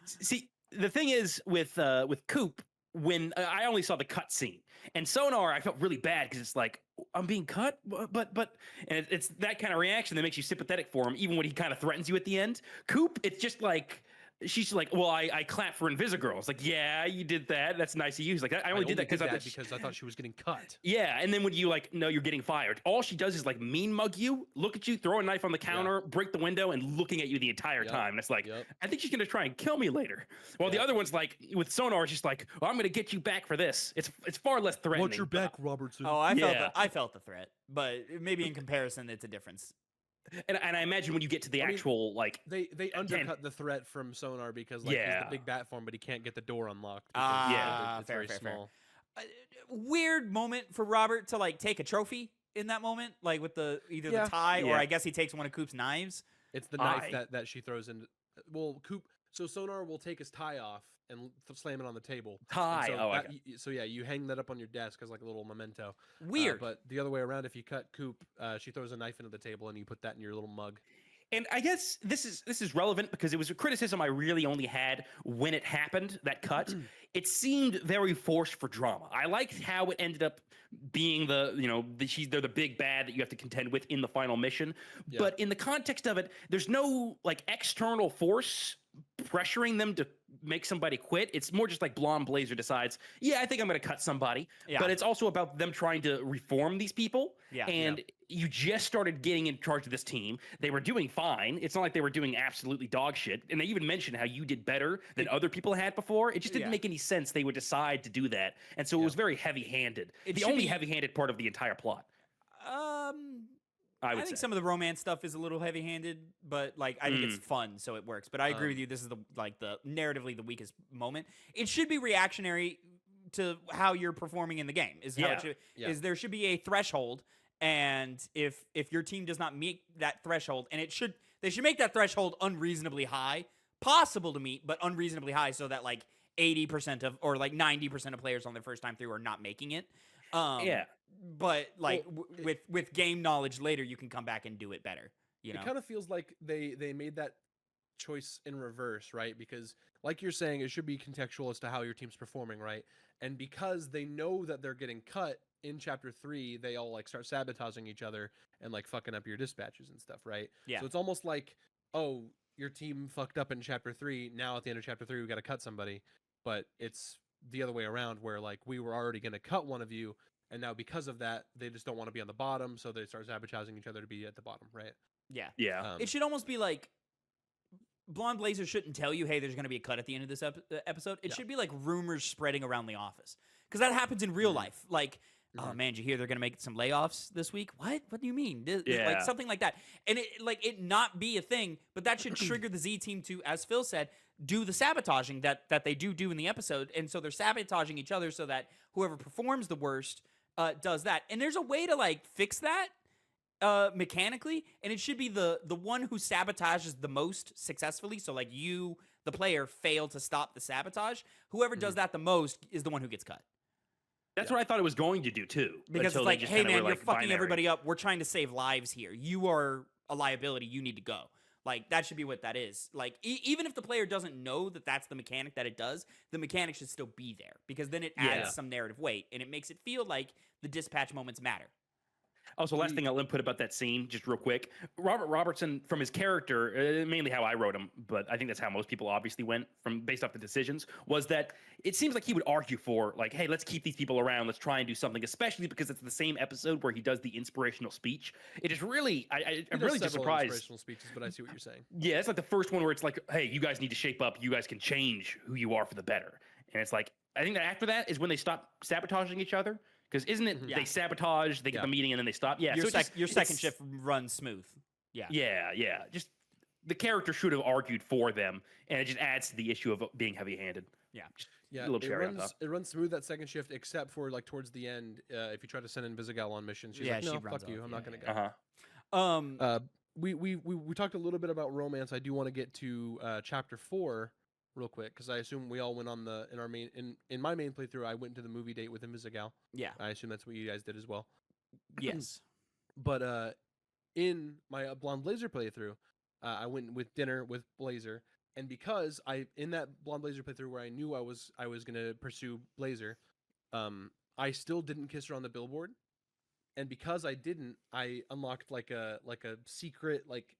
See, the thing is with Coop, when I only saw the cut scene, and Sonar, I felt really bad because it's like, I'm being cut, but and it's that kind of reaction that makes you sympathetic for him, even when he kind of threatens you at the end. Coop, it's just like, she's like, well, I clapped for Invisigirl. It's like, yeah, you did that. That's nice of you. He's like, I only did that because I thought she was getting cut. Yeah, and then when you like, no, you're getting fired. All she does is like mean mug you, look at you, throw a knife on the counter, break the window, and looking at you the entire time. And it's like, I think she's gonna try and kill me later. While the other one's like, with Sonar, it's just like, well, I'm gonna get you back for this. It's far less threatening. Watch your back, Robertson. Oh, I felt the threat, but maybe in comparison, it's a difference. And I imagine when you get to the actual like they undercut the threat from Sonar because like he's the big bat form, but he can't get the door unlocked. It's very small. Weird moment for Robert to like take a trophy in that moment, like with either Yeah. the tie or Yeah. I guess he takes one of Coop's knives. It's the knife I- that she throws in. Well, Coop. So Sonar will take his tie off and slam it on the table. And Tie. So Oh, that, okay. so yeah, you hang that up on your desk as like a little memento. Weird. But the other way around, if you cut Coop, she throws a knife into the table and you put that in your little mug. And I guess this is relevant because it was a criticism I really only had when it happened, that cut. It seemed very forced for drama. I liked how it ended up being they're the big bad that you have to contend with in the final mission. Yeah. But in the context of it, there's no like external force pressuring them to make somebody quit. It's more just like Blonde Blazer decides, yeah, I think I'm going to cut somebody. Yeah. But it's also about them trying to reform these people. Yeah. And you just started getting in charge of this team. They were doing fine. It's not like they were doing absolutely dog shit. And they even mentioned how you did better than other people had before. It just didn't Yeah. make any sense they would decide to do that. And so it was very heavy-handed. It The should only be- heavy-handed part of the entire plot, I would think say. some of the romance stuff is a little heavy-handed, but like I think it's fun, so it works. But I agree with you. This is the narratively the weakest moment. It should be reactionary to how you're performing in the game. Is how Yeah. it should, Yeah. is there should be a threshold, and if your team does not meet that threshold, and they should make that threshold unreasonably high, possible to meet, but unreasonably high, so that like 80% of or like 90% of players on their first time through are not making it. Yeah. But like Well, with game knowledge later, you can come back and do it better. You know, It kind of feels like they made that choice in reverse, right? Because like you're saying, it should be contextual as to how your team's performing, right? And because they know that they're getting cut in chapter 3, they all like start sabotaging each other and like fucking up your dispatches and stuff, right? Yeah. So it's almost like, oh, your team fucked up in chapter 3. Now at the end of chapter 3, we got to cut somebody. But it's the other way around where like we were already going to cut one of you. And now because of that, they just don't want to be on the bottom. So they start sabotaging each other to be at the bottom, right? yeah. Yeah. It should almost be like Blonde Blazer shouldn't tell you, hey, there's going to be a cut at the end of this episode. It Yeah. should be like rumors spreading around the office because that happens in real life. Like, oh man, did you hear they're going to make some layoffs this week? What? What do you mean? Like Yeah. something like that, and it not be a thing, but that should trigger the Z team to, as Phil said, do the sabotaging that they do in the episode, and so they're sabotaging each other so that whoever performs the worst does that. And there's a way to like fix that mechanically, and it should be the one who sabotages the most successfully. So like you, the player, fail to stop the sabotage. Whoever does that the most is the one who gets cut. That's what I thought it was going to do too. Because until it's they like, just hey kinda man, were, you're like, fucking binary. everybody up. We're trying to save lives here. You are a liability. You need to go. Like that should be what that is. Like even if the player doesn't know that that's the mechanic that it does, the mechanic should still be there because then it adds Yeah. some narrative weight and it makes it feel like the dispatch moments matter. Also, last thing I'll input about that scene, just real quick. Robert Robertson, from his character, mainly how I wrote him, but I think that's how most people obviously went from based off the decisions, was that it seems like he would argue for, like, hey, let's keep these people around, let's try and do something, especially because it's the same episode where he does the inspirational speech. It is really, I'm He does really just several surprised. inspirational speeches, but I see what you're saying. Yeah, it's like the first one where it's like, hey, you guys need to shape up, you guys can change who you are for the better. And it's like, I think that after that is when they stop sabotaging each other. Because isn't it Yeah. they sabotage, they get Yeah. the meeting, and then they stop? Yeah, Your, so it just- your second it's- shift runs smooth. Yeah. Yeah. Just the character should have argued for them, and it just adds to the issue of being heavy-handed. Yeah. Just Yeah, a little it cherry on runs top. it runs smooth that second shift, except for like towards the end, if you try to send in Visigal on missions, she's Yeah, like, she no, runs fuck you, off. I'm Yeah, not gonna yeah. go. Uh-huh. We talked a little bit about romance. I do want to get to chapter 4 real quick because I assume we all went on in my main playthrough. I went to the movie date with Invisigal. Yeah. I assume that's what you guys did as well. Yes. But in my Blonde Blazer playthrough, I went with dinner with Blazer, and because in that Blonde Blazer playthrough where I knew I was gonna pursue Blazer, I still didn't kiss her on the billboard, and because I didn't, I unlocked like a secret like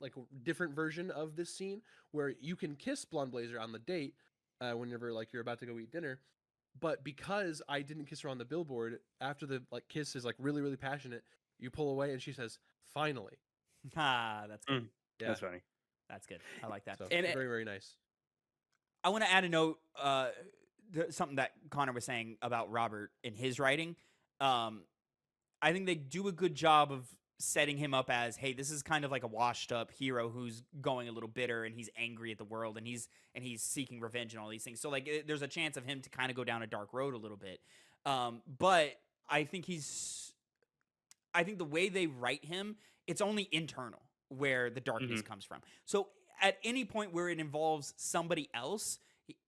a different version of this scene where you can kiss Blonde Blazer on the date whenever like you're about to go eat dinner. But because I didn't kiss her on the billboard, after the like kiss is like really, really passionate, you pull away and she says, "Finally." That's good. Yeah. That's funny. That's good. I like that. So And very, very nice. I want to add a note, something that Connor was saying about Robert in his writing. I think they do a good job of setting him up as, hey, this is kind of like a washed up hero who's going a little bitter and he's angry at the world and he's seeking revenge and all these things. So like there's a chance of him to kind of go down a dark road a little bit. But I think I think the way they write him, it's only internal where the darkness comes from. So at any point where it involves somebody else,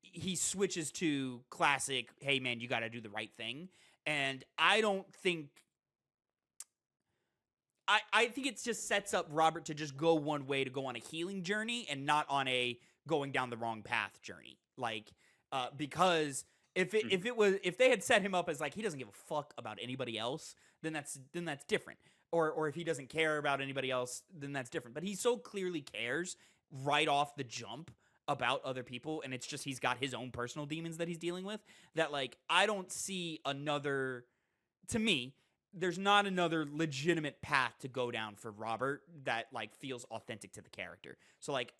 he switches to classic, hey man, you got to do the right thing. And I don't think I think it just sets up Robert to just go one way, to go on a healing journey and not on a going down the wrong path journey. Like, because if they had set him up as like he doesn't give a fuck about anybody else, then that's different. Or if he doesn't care about anybody else, then that's different. But he so clearly cares right off the jump about other people, and it's just he's got his own personal demons that he's dealing with, that like I don't see another, to me, there's not another legitimate path to go down for Robert that like feels authentic to the character. So like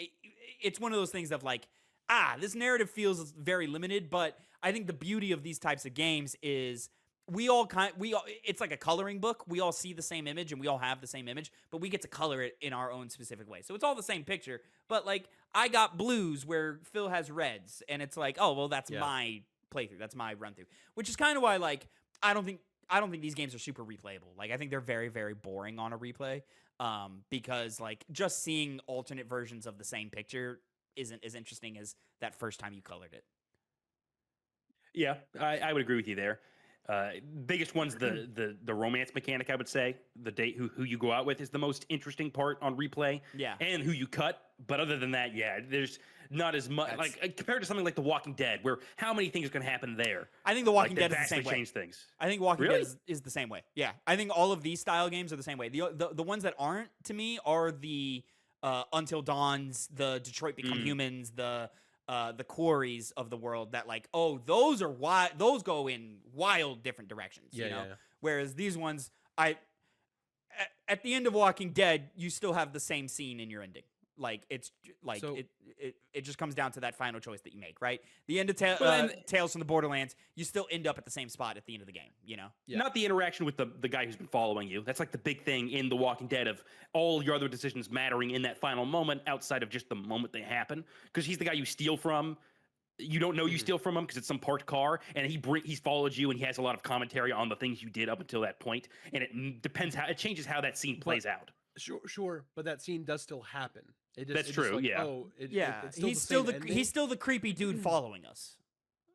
it's one of those things of like, this narrative feels very limited, but I think the beauty of these types of games is it's like a coloring book. We all see the same image and we all have the same image, but we get to color it in our own specific way. So it's all the same picture, but like I got blues where Phil has reds, and it's like, oh, well, that's my playthrough. That's my run through, which is kind of why like I don't think these games are super replayable. Like I think they're very, very boring on a replay, because like just seeing alternate versions of the same picture isn't as interesting as that first time you colored it. Yeah, I would agree with you there. Biggest one's the romance mechanic, I would say. The date who you go out with is the most interesting part on replay. Yeah. And who you cut. But other than that, yeah, there's not as much like compared to something like The Walking Dead, where how many things are going to happen there? I think The Walking Dead is the same way. Change things. I think Walking Dead is the same way. Yeah, I think all of these style games are the same way. The ones that aren't, to me, are the Until Dawns, the Detroit Become Humans, the Quarries of the world, that like, oh, those are those go in wild different directions, you know? Yeah. Whereas these ones, at the end of Walking Dead, you still have the same scene in your ending. Like it's like it just comes down to that final choice that you make, right? The end of Tales from the Borderlands, you still end up at the same spot at the end of the game, you know? Yeah. Not the interaction with the guy who's been following you. That's like the big thing in The Walking Dead, of all your other decisions mattering in that final moment outside of just the moment they happen. Because he's the guy you steal from. You don't know you steal from him because it's some parked car, and he's followed you, and he has a lot of commentary on the things you did up until that point, and it changes how that scene plays out. Sure, but that scene does still happen. That's true. Like, yeah. He's still the creepy dude following us.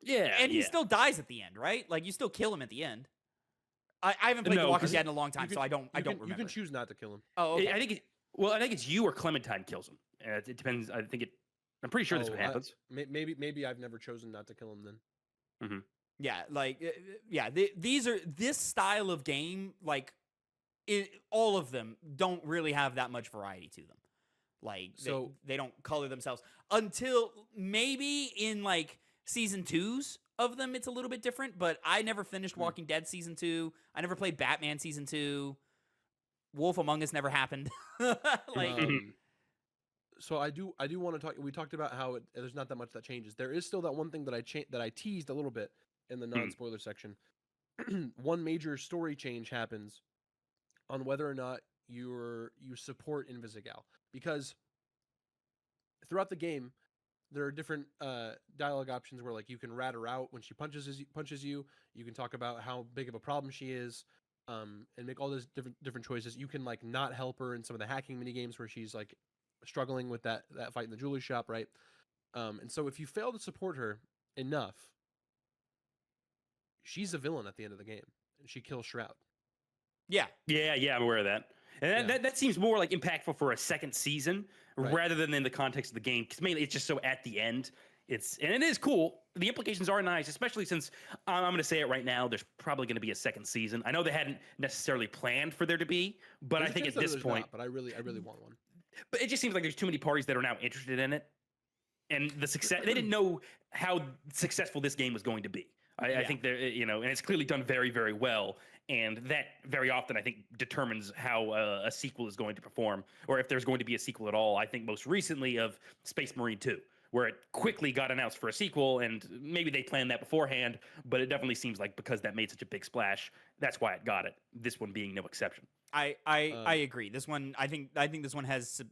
Yeah, and he still dies at the end, right? Like you still kill him at the end. I haven't played The Walking Dead in a long time, so I don't remember. You can choose not to kill him. Oh, okay. I think it's you or Clementine kills him. It depends. I'm pretty sure that's what happens. Maybe I've never chosen not to kill him then. Mm-hmm. Yeah, like this style of game, like all of them don't really have that much variety to them. Like they don't color themselves until maybe in like season 2s of them it's a little bit different, but I never finished Walking Dead season 2. I never played Batman season 2. Wolf Among Us never happened. So I do want to talk. We talked about how there's not that much that changes. There is still that one thing that I teased a little bit in the non-spoiler section. One major story change happens on whether or not you support Invisigal, because throughout the game there are different dialogue options where like you can rat her out when she punches you. You can talk about how big of a problem she is, and make all those different choices. You can like not help her in some of the hacking mini games where she's like struggling with that fight in the jewelry shop, right? And so if you fail to support her enough, she's a villain at the end of the game, and she kills Shroud. Yeah, I'm aware of that. And that seems more like impactful for a second season rather than in the context of the game, because mainly it's just so at the end. And it is cool. The implications are nice, especially since I'm going to say it right now. There's probably going to be a second season. I know they hadn't necessarily planned for there to be, but I think at this point, but I really want one. But it just seems like there's too many parties that are now interested in it, and the success. They didn't know how successful this game was going to be. I think they're, and it's clearly done very, very well. And that very often, I think, determines how a sequel is going to perform, or if there's going to be a sequel at all. I think most recently of Space Marine 2, where it quickly got announced for a sequel, and maybe they planned that beforehand, but it definitely seems like because that made such a big splash, that's why it got it. This one being no exception. I agree. This one, I think this one has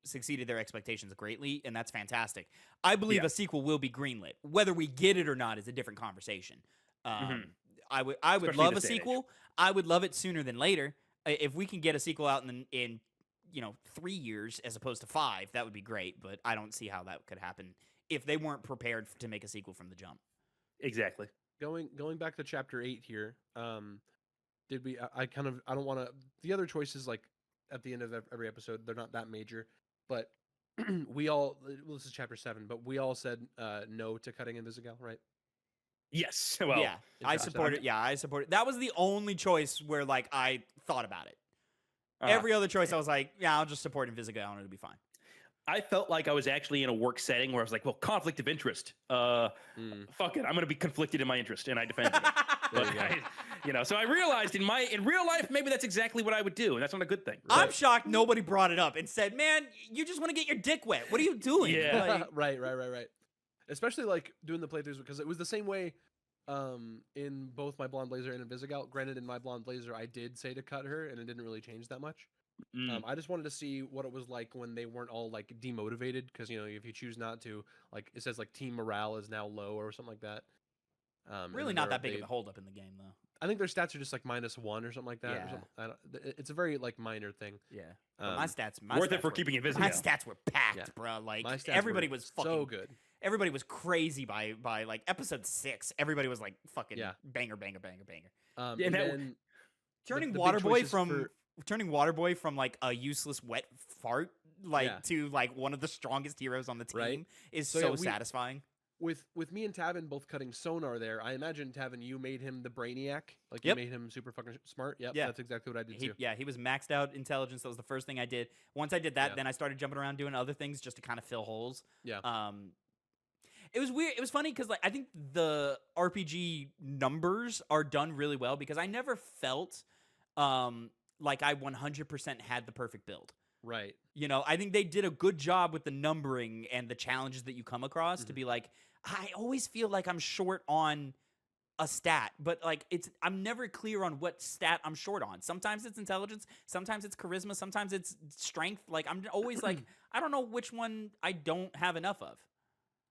succeeded their expectations greatly, and that's fantastic. I believe a sequel will be greenlit. Whether we get it or not is a different conversation. I would Especially in love a this day and age. sequel. I would love it sooner than later. If we can get a sequel out in 3 years as opposed to 5, that would be great. But I don't see how that could happen if they weren't prepared to make a sequel from the jump. Exactly. Going back to chapter 8 here. Did we? I don't want to. The other choices, like at the end of every episode, they're not that major, but we all. Well, this is chapter 7, but we all said no to cutting Invisigal, right? Yes. Well, yeah, I Invisigal. support it. Yeah, I support it. That was the only choice where like I thought about it. uh, Every other choice, I was like, yeah, I'll just support Invisigal and it'll be fine. I felt like I was actually in a work setting where I was like, well, conflict of interest. Fuck it, I'm going to be conflicted in my interest, and I defended it. There But you go. so I realized in real life, maybe that's exactly what I would do, and that's not a good thing. I'm shocked nobody brought it up and said, man, you just want to get your dick wet. What are you doing? Yeah. Like, Right. Especially like doing the playthroughs, because it was the same way in both my Blonde Blazer and Invisigal. Granted, in my Blonde Blazer, I did say to cut her, and it didn't really change that much. I just wanted to see what it was like when they weren't all like demotivated, because if you choose not to, like it says like team morale is now low or something like that. And really then not that big of a holdup in the game, though. I think their stats are just like -1 or something like that. Yeah. Or something. It's a very like minor thing. Yeah. But my stats, worth it stats for were- keeping it My visible. stats were packed, Yeah. bro. Like My stats everybody were was fucking so good. Everybody was crazy by like episode 6. Everybody was like fucking Yeah. banger. Yeah, And and that- then Turning the big Waterboy choices from like a useless wet fart Yeah. to like one of the strongest heroes on the team Right. is So, so, yeah, we- satisfying. with me and Tavin both cutting Sonar there, I imagine Tavin, you made him the brainiac, like Yep. you made him super fucking smart. Yep, Yeah. that's exactly what I did too. He was maxed out intelligence. That was the first thing I did. Once I did that, Yeah. then I started jumping around doing other things just to kind of fill holes. Yeah. It was weird. It was funny because like I think the RPG numbers are done really well because I never felt like I 100% had the perfect build. Right. I think they did a good job with the numbering and the challenges that you come across to Mhm. be like, I always feel like I'm short on a stat, but like I'm never clear on what stat I'm short on. Sometimes it's intelligence, sometimes it's charisma, sometimes it's strength. Like I'm always like, I don't know which one I don't have enough of.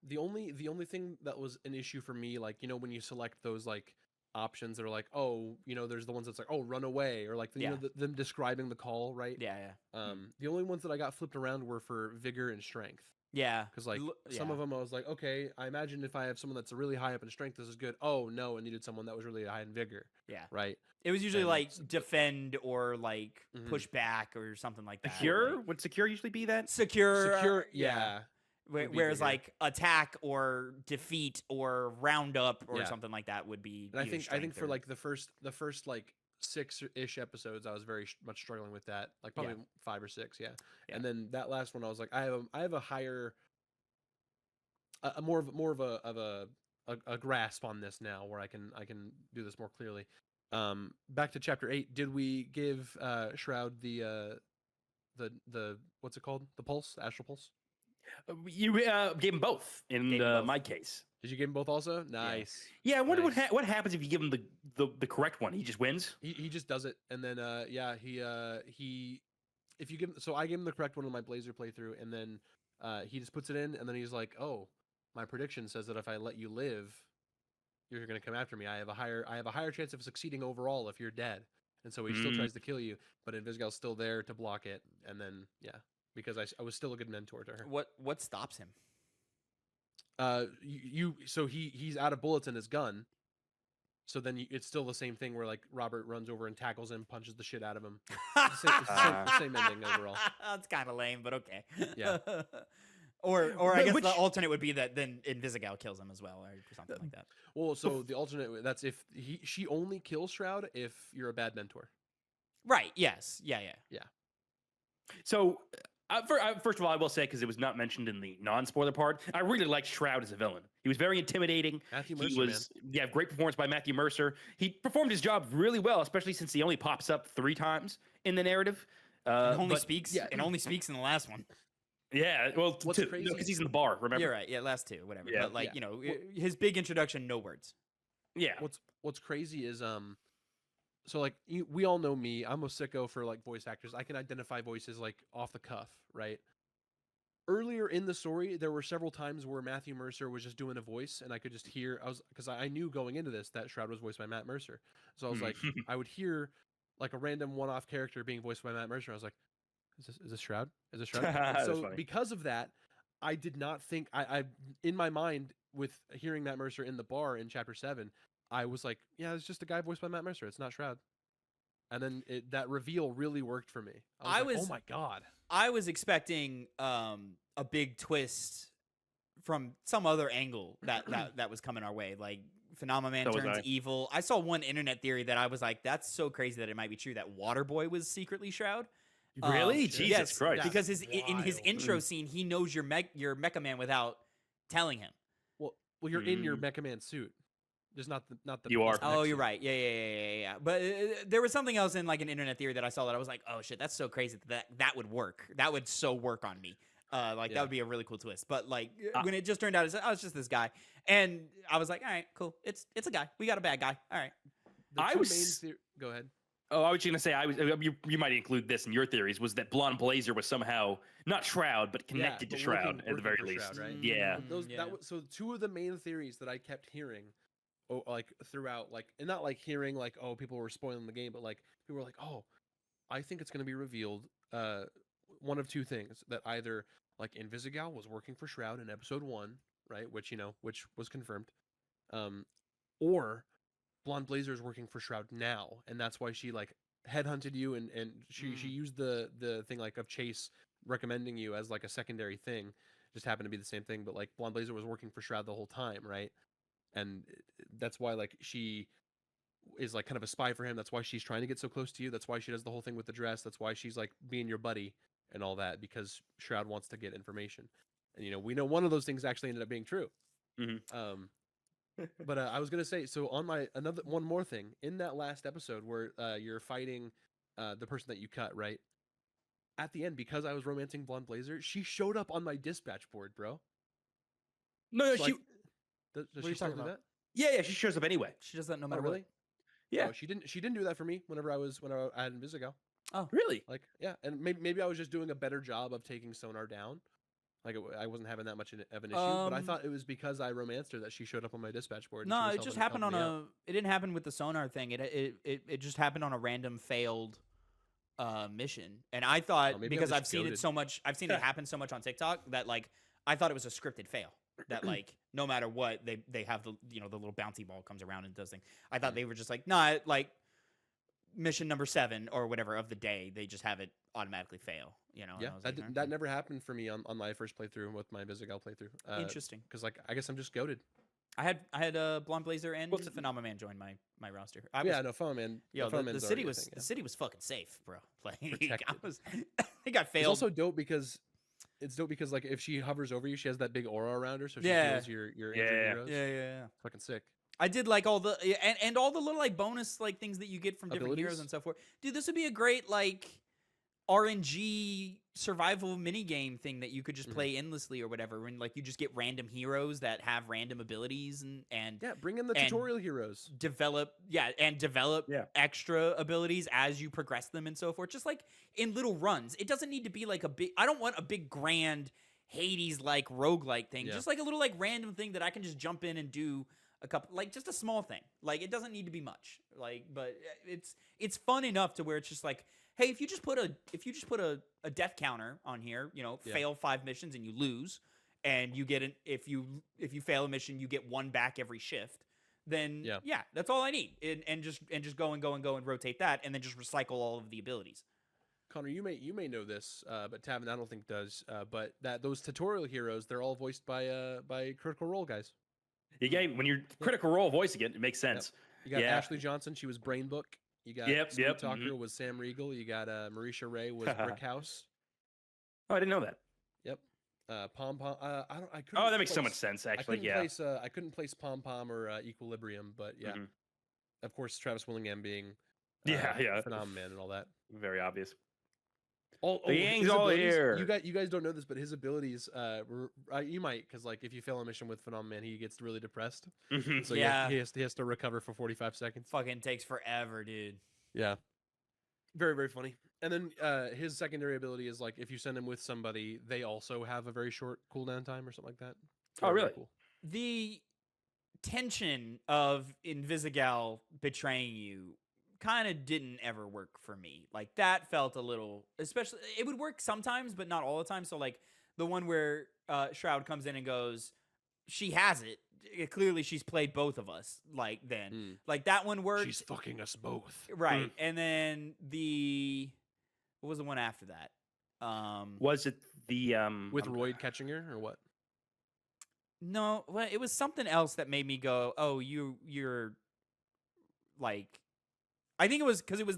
The only thing that was an issue for me, like when you select those like options that are like, oh, there's the ones that's like, oh, run away, or like Yeah. them describing the call, right? Yeah. The only ones that I got flipped around were for vigor and strength. Yeah. Because like some yeah. of them I was like, okay, I imagine if I have someone that's really high up in strength, this is good. Oh no, I needed someone that was really high in vigor. Yeah. Right. It was usually And like defend or like Mhm. push back or something like that. Secure? Like, Would secure usually be that? secure. Secure. Yeah. would be Whereas vigor. like attack or defeat or round up or Yeah. something like that would be. And I either think strength for or- like the first like 6-ish episodes, I was very much struggling with that. Like probably 5 or 6, yeah. Yeah. And then that last one, I was like, I have a higher, a more of a grasp on this now, where I can do this more clearly. Back to chapter 8. Did we give Shroud the what's it called? The pulse, astral pulse? You gave them both in Gave 'em both. my case. Did you give them both also? Nice. Yeah, I wonder Nice. what happens if you give him the correct one. He just wins. He just does it, and then he if you give, so I gave him the correct one in my Blazer playthrough, and then he just puts it in, and then he's like, oh, my prediction says that if I let you live, you're gonna come after me. I have a higher chance of succeeding overall if you're dead. And so he still Mm. tries to kill you, but Invisigal's still there to block it, and then because I was still a good mentor to her. What stops him? So he's out of bullets in his gun. So then it's still the same thing where like Robert runs over and tackles him, punches the shit out of him. It's the same ending overall. That's kind of lame, but okay. Yeah. or I guess Which- the alternate would be that then Invisigal kills him as well, or something like that. Well, so the alternate, that's if she only kills Shroud if you're a bad mentor. Right. Yes. Yeah. So, first of all, I will say, because it was not mentioned in the non-spoiler part, I really liked Shroud as a villain. He was very intimidating. Matthew He Mercer, was, great performance by Matthew Mercer. He performed his job really well, especially since he only pops up 3 times in the narrative. It only but- speaks. yeah. It only speaks in the last one. Yeah, well, What's 2, crazy- because he's in the bar. Remember? You're right. Yeah, last 2, whatever. Yeah. But like Yeah. his big introduction, no words. Yeah. What's crazy is so like we all know me. I'm a sicko for like voice actors. I can identify voices like off the cuff, right? earlier in the story, there were several times where Matthew Mercer was just doing a voice, and I could just hear. Because I knew going into this that Shroud was voiced by Matt Mercer, so I was like, I would hear like a random one-off character being voiced by Matt Mercer. I was like, is this Shroud? Is this Shroud? And That's so funny. because of that, I did not think I in my mind with hearing Matt Mercer in the bar in Chapter 7, I was like, yeah, it's just a guy voiced by Matt Mercer. It's not Shroud. And then that reveal really worked for me. I was like, oh my god. I was expecting a big twist from some other angle that was coming our way. Like Phenomenon So was turns I. evil. I saw one internet theory that I was like, that's so crazy that it might be true that Waterboy was secretly Shroud. Really? shit. Jesus Yes, Christ. because in his wild. intro scene, he knows you're Mecha Man without telling him. Well, you're in your Mecha Man suit. There's not the You are. the Oh, next you're suit. right. Yeah. But there was something else in like an internet theory that I saw that I was like, oh shit, that's so crazy that would work. That would so work on me. Like Yeah. that would be a really cool twist. But like when it just turned out, it's just this guy, and I was like, all right, cool. It's a guy. We got a bad guy. All right. The I two was- Go ahead. Oh, I was going to say, you might include this in your theories, was that Blonde Blazer was somehow not Shroud, but connected but to Shroud working- at the working very for least. Shroud, right? Yeah. Mm, Those yeah. so two of the main theories that I kept hearing, like throughout, like, and not like hearing like, oh, people were spoiling the game, but like people were like, oh, I think it's going to be revealed one of two things, that either like Invisigal was working for Shroud in episode 1, right, which was confirmed, or Blonde Blazer is working for Shroud now, and that's why she like headhunted you, and she used the thing like of Chase recommending you as like a secondary thing. Just happened to be the same thing, but like Blonde Blazer was working for Shroud the whole time, right? And that's why like she is like kind of a spy for him. That's why she's trying to get so close to you. That's why she does the whole thing with the dress. That's why she's like being your buddy and all that, because Shroud wants to get information. And we know one of those things actually ended up being true. Mhm. But I was gonna say, so on one more thing in that last episode where you're fighting the person that you cut, right? At the end, because I was romancing Blonde Blazer, she showed up on my dispatch board, bro. No, So she. does What are she you still talking do about? that? Yeah, she shows up anyway. She does that no Oh, matter really? Yeah. No, she didn't. She didn't do that for me when I had Invisigal. Really? Like, yeah, and maybe I was just doing a better job of taking Sonar down. Like, I wasn't having that much of an issue, but I thought it was because I romanced her that she showed up on my dispatch board. And she No, was it just helping happened on me out. It didn't happen with the sonar thing. It just happened on a random failed mission, and I thought maybe I'm because just I've seen it goated. so much, I've seen it happen so much on TikTok that like I thought it was a scripted fail. That like no matter what they have the the little bouncy ball comes around and does things. I thought they were just like nah, like mission number 7 or whatever of the day, they just have it automatically fail. And Yeah, I was that like, that never happened for me on my first playthrough with my Invisigal playthrough. interesting. Because like I guess I'm just goaded. I had Blonde Blazer and Well, Phenomenon join my roster. Yeah, no, Phone Man. Yo, the Phone-Man's city already a was thing, yeah. the city was fucking safe, bro. Like I Protected. was, I think I It's failed. also dope because like if she hovers over you, she has that big aura around her, so she Yeah. feels your injured Yeah. heroes. yeah. Fucking sick. I did like all the and all the little like bonus like things that you get from different heroes Abilities? and so forth. Dude, this would be a great like RNG survival mini game thing that you could just play endlessly or whatever, and like you just get random heroes that have random abilities and Yeah, bring in the And- tutorial heroes. develop Yeah. extra abilities as you progress them and so forth, just like in little runs. It doesn't need to be like I don't want a big grand Hades like roguelike thing. Yeah. Just like a little like random thing that I can just jump in and do a couple, like just a small thing. Like it doesn't need to be much. Like, but it's fun enough to where it's just like, hey, if you just put a death counter on here, Yeah. fail 5 missions and you lose, and you get if you fail a mission, you get 1 back every shift. Then Yeah. that's all I need, and just go and rotate that, and then just recycle all of the abilities. Connor, you may know this, but Tavin I don't think does. But those tutorial heroes, they're all voiced by Critical Role guys. When you're Critical Role voicing it, it makes sense. You got Yeah. Ashley Johnson, she was Brain Book. You got Yep, Smooth yep, Talker was Sam Riegel. You got Marisha Ray was Brickhouse. Oh, I didn't know that. Yep. Pom Pom. I couldn't. Oh, that makes so much place- sense, I actually. couldn't Yeah. place. I couldn't place Pom Pom or Equilibrium, but yeah, Mhm. of course Travis Willingham being Yeah. Phenomenon and all that. Very obvious. The Yang's all here. You guys don't know this, but his abilities, you might, because like if you fail a mission with Phenomenon, he gets really depressed. Mhm. So Yeah. he has to recover for 45 seconds. Fucking takes forever, dude. Yeah. Very, very funny. And then his secondary ability is like if you send him with somebody, they also have a very short cooldown time or something like that. Oh, Very, very really? cool. The tension of Invisigal betraying you kind of didn't ever work for me. Like that felt a little, especially it would work sometimes, but not all the time. So like the one where Shroud comes in and goes, she has it. Clearly, she's played both of us. Like then, like that one worked. She's fucking us both. Right. And then what was the one after that? Was it the With Royd catching her or what? No, well, it was something else that made me go, "Oh, you're like," I think it was because it was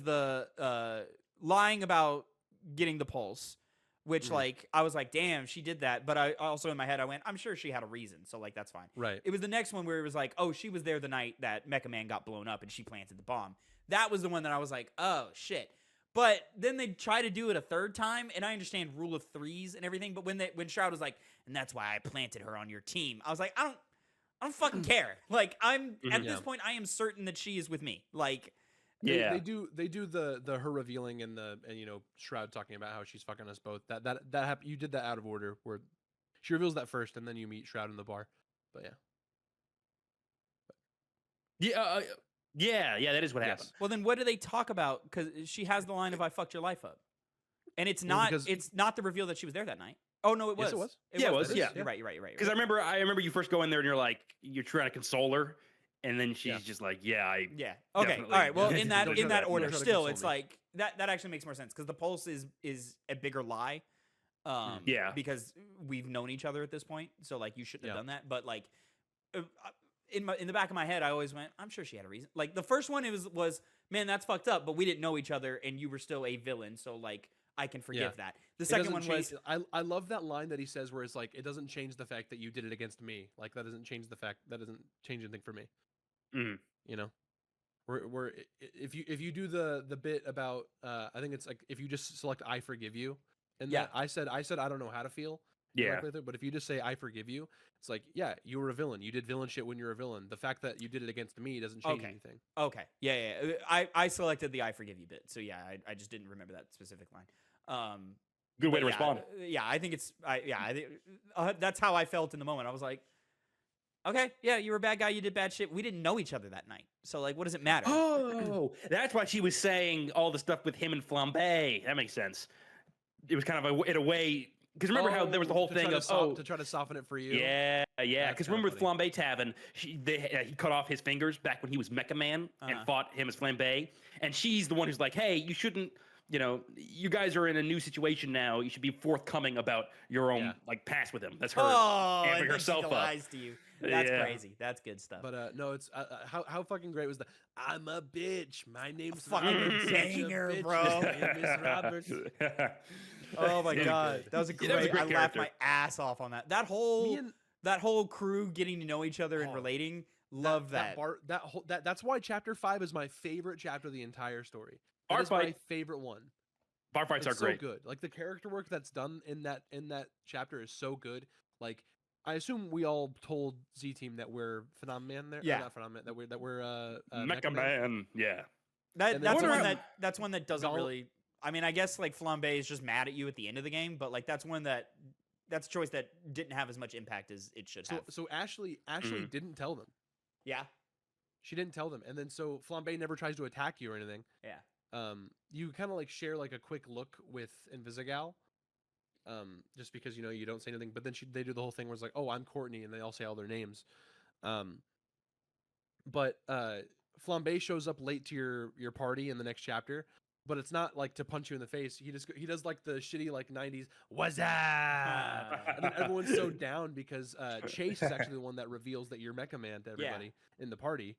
the lying about getting the pulse, which like I was like, "Damn, she did that," but I also in my head I went, "I'm sure she had a reason," so like that's fine. Right. It was the next one where it was like, "Oh, she was there the night that Mecha Man got blown up and she planted the bomb." That was the one that I was like, "Oh shit." But then they try to do it a third time, and I understand rule of threes and everything. But when Shroud was like, and that's why I planted her on your team, I was like, I don't fucking care. Like I'm at this point, I am certain that she is with me. Like, they do the her revealing and Shroud talking about how she's fucking us both. That happened. You did that out of order, where she reveals that first, and then you meet Shroud in the bar. But yeah, that is what happened. well, then what do they talk about? Because she has the line of "I fucked your life up," and it's not the reveal that she was there that night. Oh no, it was. Yes, it was. It was. Yeah, You're right. Because I remember you first go in there and you're trying to console her, and then she's just like, yeah. Okay. All right. Well, in that order, still, it's like that actually makes more sense because the pulse is a bigger lie. Because we've known each other at this point, so like you shouldn't have done that. But like, in the back of my head, I always went, I'm sure she had a reason. Like the first one, it was man, that's fucked up, but we didn't know each other, and you were still a villain, so like I can forgive that. The second one was I love that line that he says where it's like it doesn't change the fact that you did it against me. Like that doesn't change anything for me. You know, where if you do the bit about I think it's like if you just select I forgive you, and that I said I don't know how to feel. Yeah. But if you just say I forgive you, it's like, yeah, you were a villain. You did villain shit when you're a villain. The fact that you did it against me doesn't change anything. Okay. Yeah. I selected the I forgive you bit. So yeah, I just didn't remember that specific line. Good way to respond. Yeah, I think it's that's how I felt in the moment. I was like, okay, yeah, you were a bad guy, you did bad shit. We didn't know each other that night. So like what does it matter? Oh, that's why she was saying all the stuff with him and Flambe. That makes sense. It was kind of in a way. Because remember how there was the whole thing of to try to soften it for you. Yeah. Because remember with Flambe Tavin, he cut off his fingers back when he was Mecha Man and fought him as Flambe, and she's the one who's like, hey, you shouldn't. You guys are in a new situation now. You should be forthcoming about your own past with him. That's her amping herself up. Lies to you. That's crazy. That's good stuff. But no, it's how fucking great was the I'm a bitch. My name's fucking banger, bro. My name is Robert. Oh my god, that was a great. I laughed my ass off on that. That whole crew getting to know each other and relating. Love that. That's why chapter 5 is my favorite chapter of the entire story. That is my favorite one. Bar fights are great. So good. Like the character work that's done in that chapter is so good. Like I assume we all told Z Team that we're Phenomenon there. Yeah, not Phenomenon. That we're Mecha Man. Yeah. That's one that doesn't really. I mean, I guess like Flambe is just mad at you at the end of the game, but like that's a choice that didn't have as much impact as it should have. So Ashley didn't tell them. Yeah. She didn't tell them, and then so Flambe never tries to attack you or anything. Yeah. You kind of like share like a quick look with Invisigal, just because you don't say anything. But then they do the whole thing where it's like, oh, I'm Courtney, and they all say all their names. But Flambe shows up late to your party in the next chapter. But it's not like to punch you in the face. He does like the shitty like 90s what's up, and then everyone's so down because Chase is actually the one that reveals that you're Mecha Man to everybody in the party,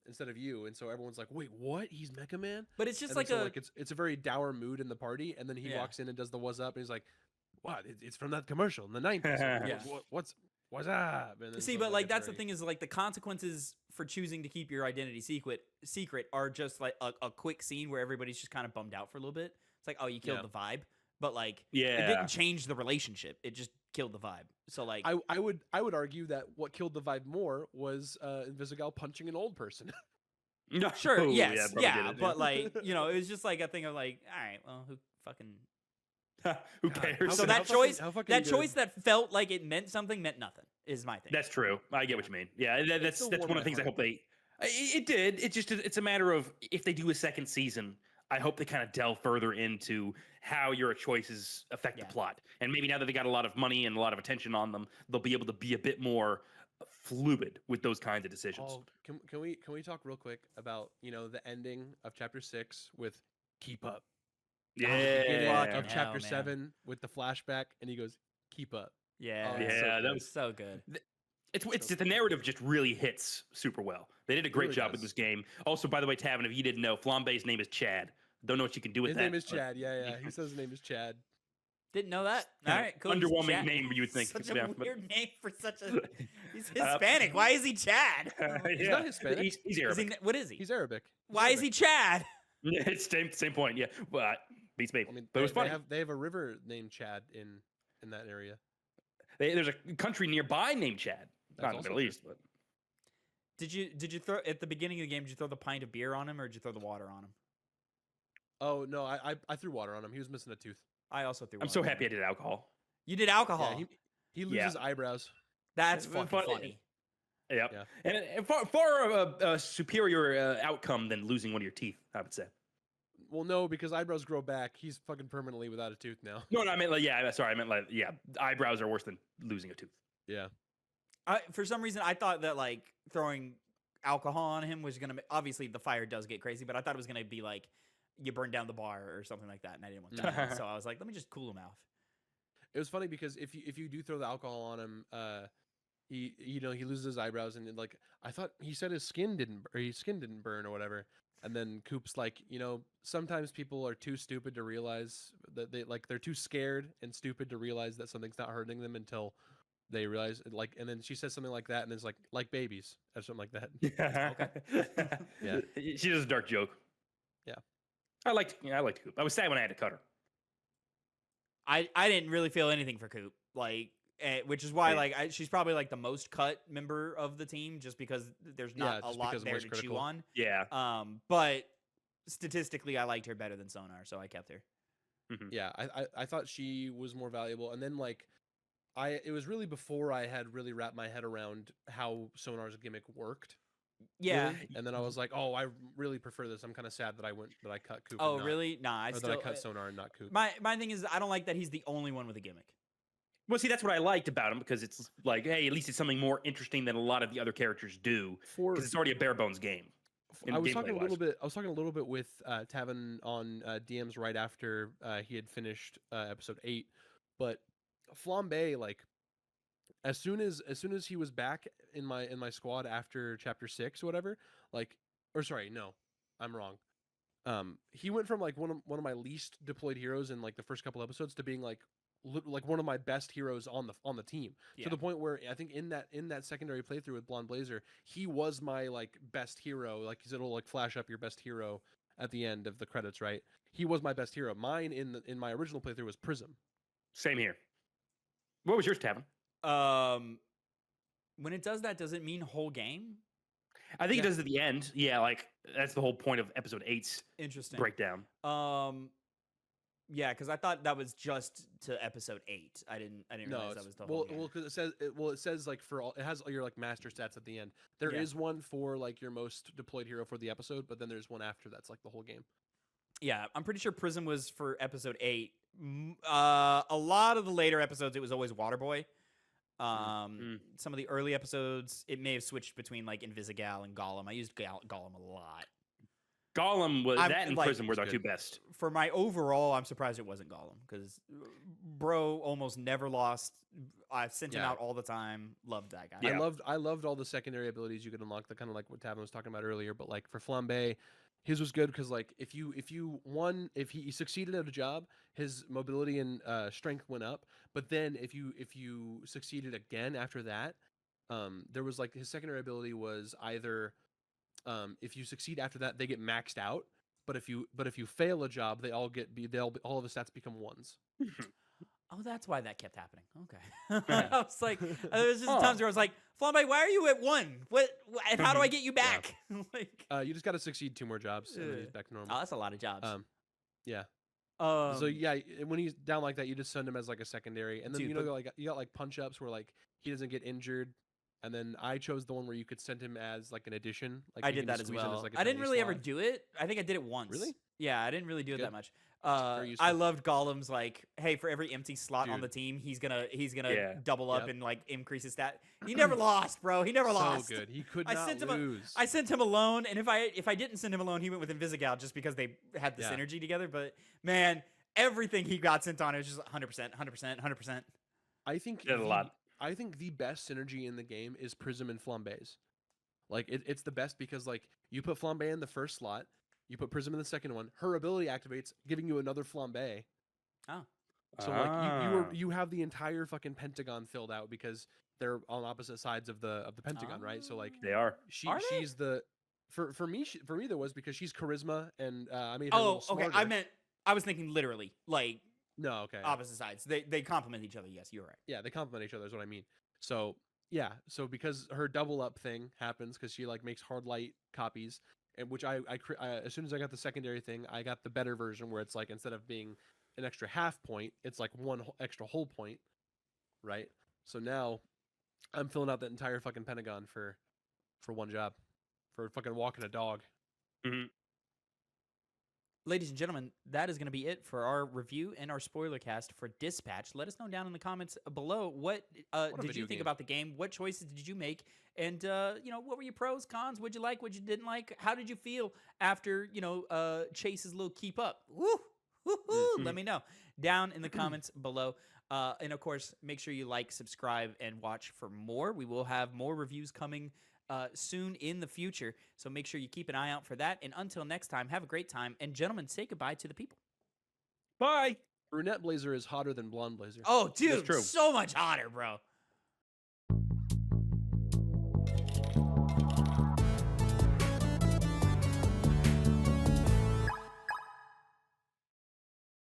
instead of you. And so everyone's like, wait, what? He's Mecha Man? But it's just it's a very dour mood in the party. And then he walks in and does the what's up, and he's like, what? It's from that commercial in the 90s. What's up? See, but like that's the thing is like the consequences for choosing to keep your identity secret are just like a quick scene where everybody's just kind of bummed out for a little bit. It's like, oh, you killed the vibe, but like it didn't change the relationship. It just killed the vibe. So like I would argue that what killed the vibe more was Invisigal punching an old person. No, Sure, yes, probably yeah, did it, but like, you know, it was just like a thing of like, all right, well, who fucking. Who God, cares? So how that fucking- choice, how fucking that good. choice that felt like it meant something meant nothing. Is my thing. That's true. I get what you mean. Yeah, that's still that's warmed one of my the things I heart. hope they. It did. It's a matter of if they do a second season. I hope they kind of delve further into how your choices affect Yeah. the plot, and maybe now that they got a lot of money and a lot of attention on them, they'll be able to be a bit more fluid with those kinds of decisions. Oh, can we talk real quick about the ending of chapter 6 with "Keep Up," and the beginning Yeah, Fucking of chapter hell, man. 7 with the flashback, and he goes "Keep Up." Yeah, it's so yeah, that good. was so good. It's So just the narrative just really hits super well. They did a great really job with does. this game. Also, by the way, Tavin, if you didn't know, Flambe's name is Chad. Don't know what you can do with His that. name is but- Chad. Yeah. He says his name is Chad. Didn't know that. All Kinda right, cool. He's underwhelming Chad. name, you would think. Such Yeah, a but- weird name for such a. He's Hispanic. Why is he Chad? He's not Hispanic. He's Is he, Arabic. what is he? He's Arabic. Why is he Chad? Yeah, it's same point. Yeah, but beats me. I mean, but it was funny. They have a river named Chad in that area. There's a country nearby named Chad. That's Not in the also Middle true. East, but Did you throw at the beginning of the game? Did you throw the pint of beer on him, or did you throw the water on him? Oh no, I threw water on him. He was missing a tooth. I also threw. I'm water so on happy I him. did alcohol. You did alcohol. Yeah, he loses eyebrows. That's It's fucking funny. funny. Yep. Yeah. And far a superior outcome than losing one of your teeth, I would say. Well, no, because eyebrows grow back. He's fucking permanently without a tooth now. No, I meant sorry, I meant eyebrows are worse than losing a tooth. Yeah. For some reason, I thought that like throwing alcohol on him was gonna. Obviously, the fire does get crazy, but I thought it was gonna be like you burn down the bar or something like that, and I didn't want that. So I was like, let me just cool him off. It was funny because if you do throw the alcohol on him, he he loses his eyebrows, and like I thought he said his skin didn't burn or whatever. And then Coop's like, sometimes people are too stupid to realize that they're too scared and stupid to realize that something's not hurting them until they realize it, and then she says something like that, and it's like babies or something like that. Yeah. She does a dark joke. Yeah. I liked Coop. I was sad when I had to cut her. I didn't really feel anything for Coop, like, which is why Right. like she's probably like the most cut member of the team, just because there's not a just lot because there most to critical. chew on. Yeah. But statistically, I liked her better than Sonar, so I kept her. Yeah, I thought she was more valuable, and then like it was really before I had really wrapped my head around how Sonar's gimmick worked. Yeah. really, and then I was like, oh, I really prefer this. I'm kind of sad that I cut Coop. Oh, and not, really? Nah, I or still. that I cut Sonar and not Coop. My thing is, I don't like that he's the only one with a gimmick. Well, see, that's what I liked about him because it's like, hey, at least it's something more interesting than a lot of the other characters do For because it's already a bare bones game. I was talking a gameplay-wise. little bit. I was talking a little bit with Tavin on DMs right after he had finished episode 8, but Flambe, like as soon as he was back in my squad after chapter 6 or whatever, like, or sorry, no, I'm wrong. He went from like one of my least deployed heroes in like the first couple episodes to being like one of my best heroes on the team, Yeah. to the point where I think in that secondary playthrough with Blonde Blazer, he was my like best hero. Like it'll like flash up your best hero at the end of the credits, right? He was my best hero. Mine in my original playthrough was Prism. Same here. What was yours, Tavin? When it does that, does it mean whole game? I think Yeah. it does at the end. Yeah, like that's the whole point of episode 8's Interesting. breakdown. Yeah, because I thought that was just to episode 8. I didn't No, realize that was the whole game. because it says like for all, it has all your like master stats at the end. There is Yeah. one for like your most deployed hero for the episode, but then there's one after that's like the whole game. Yeah, I'm pretty sure Prism was for episode 8. A lot of the later episodes, it was always Waterboy. Some of the early episodes, it may have switched between like Invisigal and Gollum. I used Gollum a lot. Gollum was I'm, that and like- Prism were the It's two good. best. For my overall, I'm surprised it wasn't Gollum because bro almost never lost. I've sent him Yeah. out all the time. Loved that guy. Yeah. I loved all the secondary abilities you could unlock, the kind of like what Tavin was talking about earlier. But like for Flambe, his was good because like if he succeeded at a job, his mobility and strength went up. But then if you succeeded again after that, there was like his secondary ability was either if you succeed after that, they get maxed out. But if you fail a job, all of the stats become ones. Oh, that's why that kept happening. Okay. I was like, there was just times where I was like, Flambe, why are you at 1? And how do I get you back? Like, You just got to succeed 2 more jobs, and then he's back to normal. oh, that's a lot of jobs. Yeah. So yeah, when he's down like that, you just send him as like a secondary, and then Dude, you got like punch ups where like he doesn't get injured, and then I chose the one where you could send him as like an addition. Like I you did can that just as squeeze him well. like a I didn't tiny really ever slot. do it. I think I did it once. Really? Yeah, I didn't really do it Good. that much. very I useful. loved Golem's like, hey, for every empty slot on Dude. the team, he's gonna Yeah. double up Yep. and like increase his stat. He never lost, bro. He never lost. So good. He could I not sent him lose. I sent him alone, and if I didn't send him alone, he went with Invisigal just because they had the Yeah. synergy together. But man, everything he got sent on, it was just 100%, 100%, 100%. I think Did a lot. I think the best synergy in the game is Prism and Flambe's. Like it's the best because like you put Flambe in the first slot, you put Prism in the second one. Her ability activates, giving you another Flambe. Oh. So like you have the entire fucking Pentagon filled out because they're on opposite sides of the Pentagon, right? So like They are. Are they? she's the for me there was because she's charisma and I made her a Oh, little okay. smarter. I was thinking literally, like No, okay. opposite sides. They complement each other. Yes, you're right. Yeah, they complement each other is what I mean. So yeah, so because her double up thing happens because she like makes hard light copies, and which I as soon as I got the secondary thing, I got the better version where it's like instead of being an extra half point, it's like one extra whole point, right? So now I'm filling out that entire fucking Pentagon for one job, for fucking walking a dog. Ladies and gentlemen, that is going to be it for our review and our spoiler cast for Dispatch. Let us know down in the comments below what a did you video think game. about the game? What choices did you make? And what were your pros, cons? What'd you like? What you didn't like? How did you feel after Chase's little keep up? Woo! Woo-hoo! Let me know down in the comments below. And of course, make sure you like, subscribe, and watch for more. We will have more reviews coming soon in the future. So make sure you keep an eye out for that. And until next time, have a great time. And gentlemen, say goodbye to the people. Bye. Brunette Blazer is hotter than blonde Blazer. Oh, dude, true. so much hotter, bro.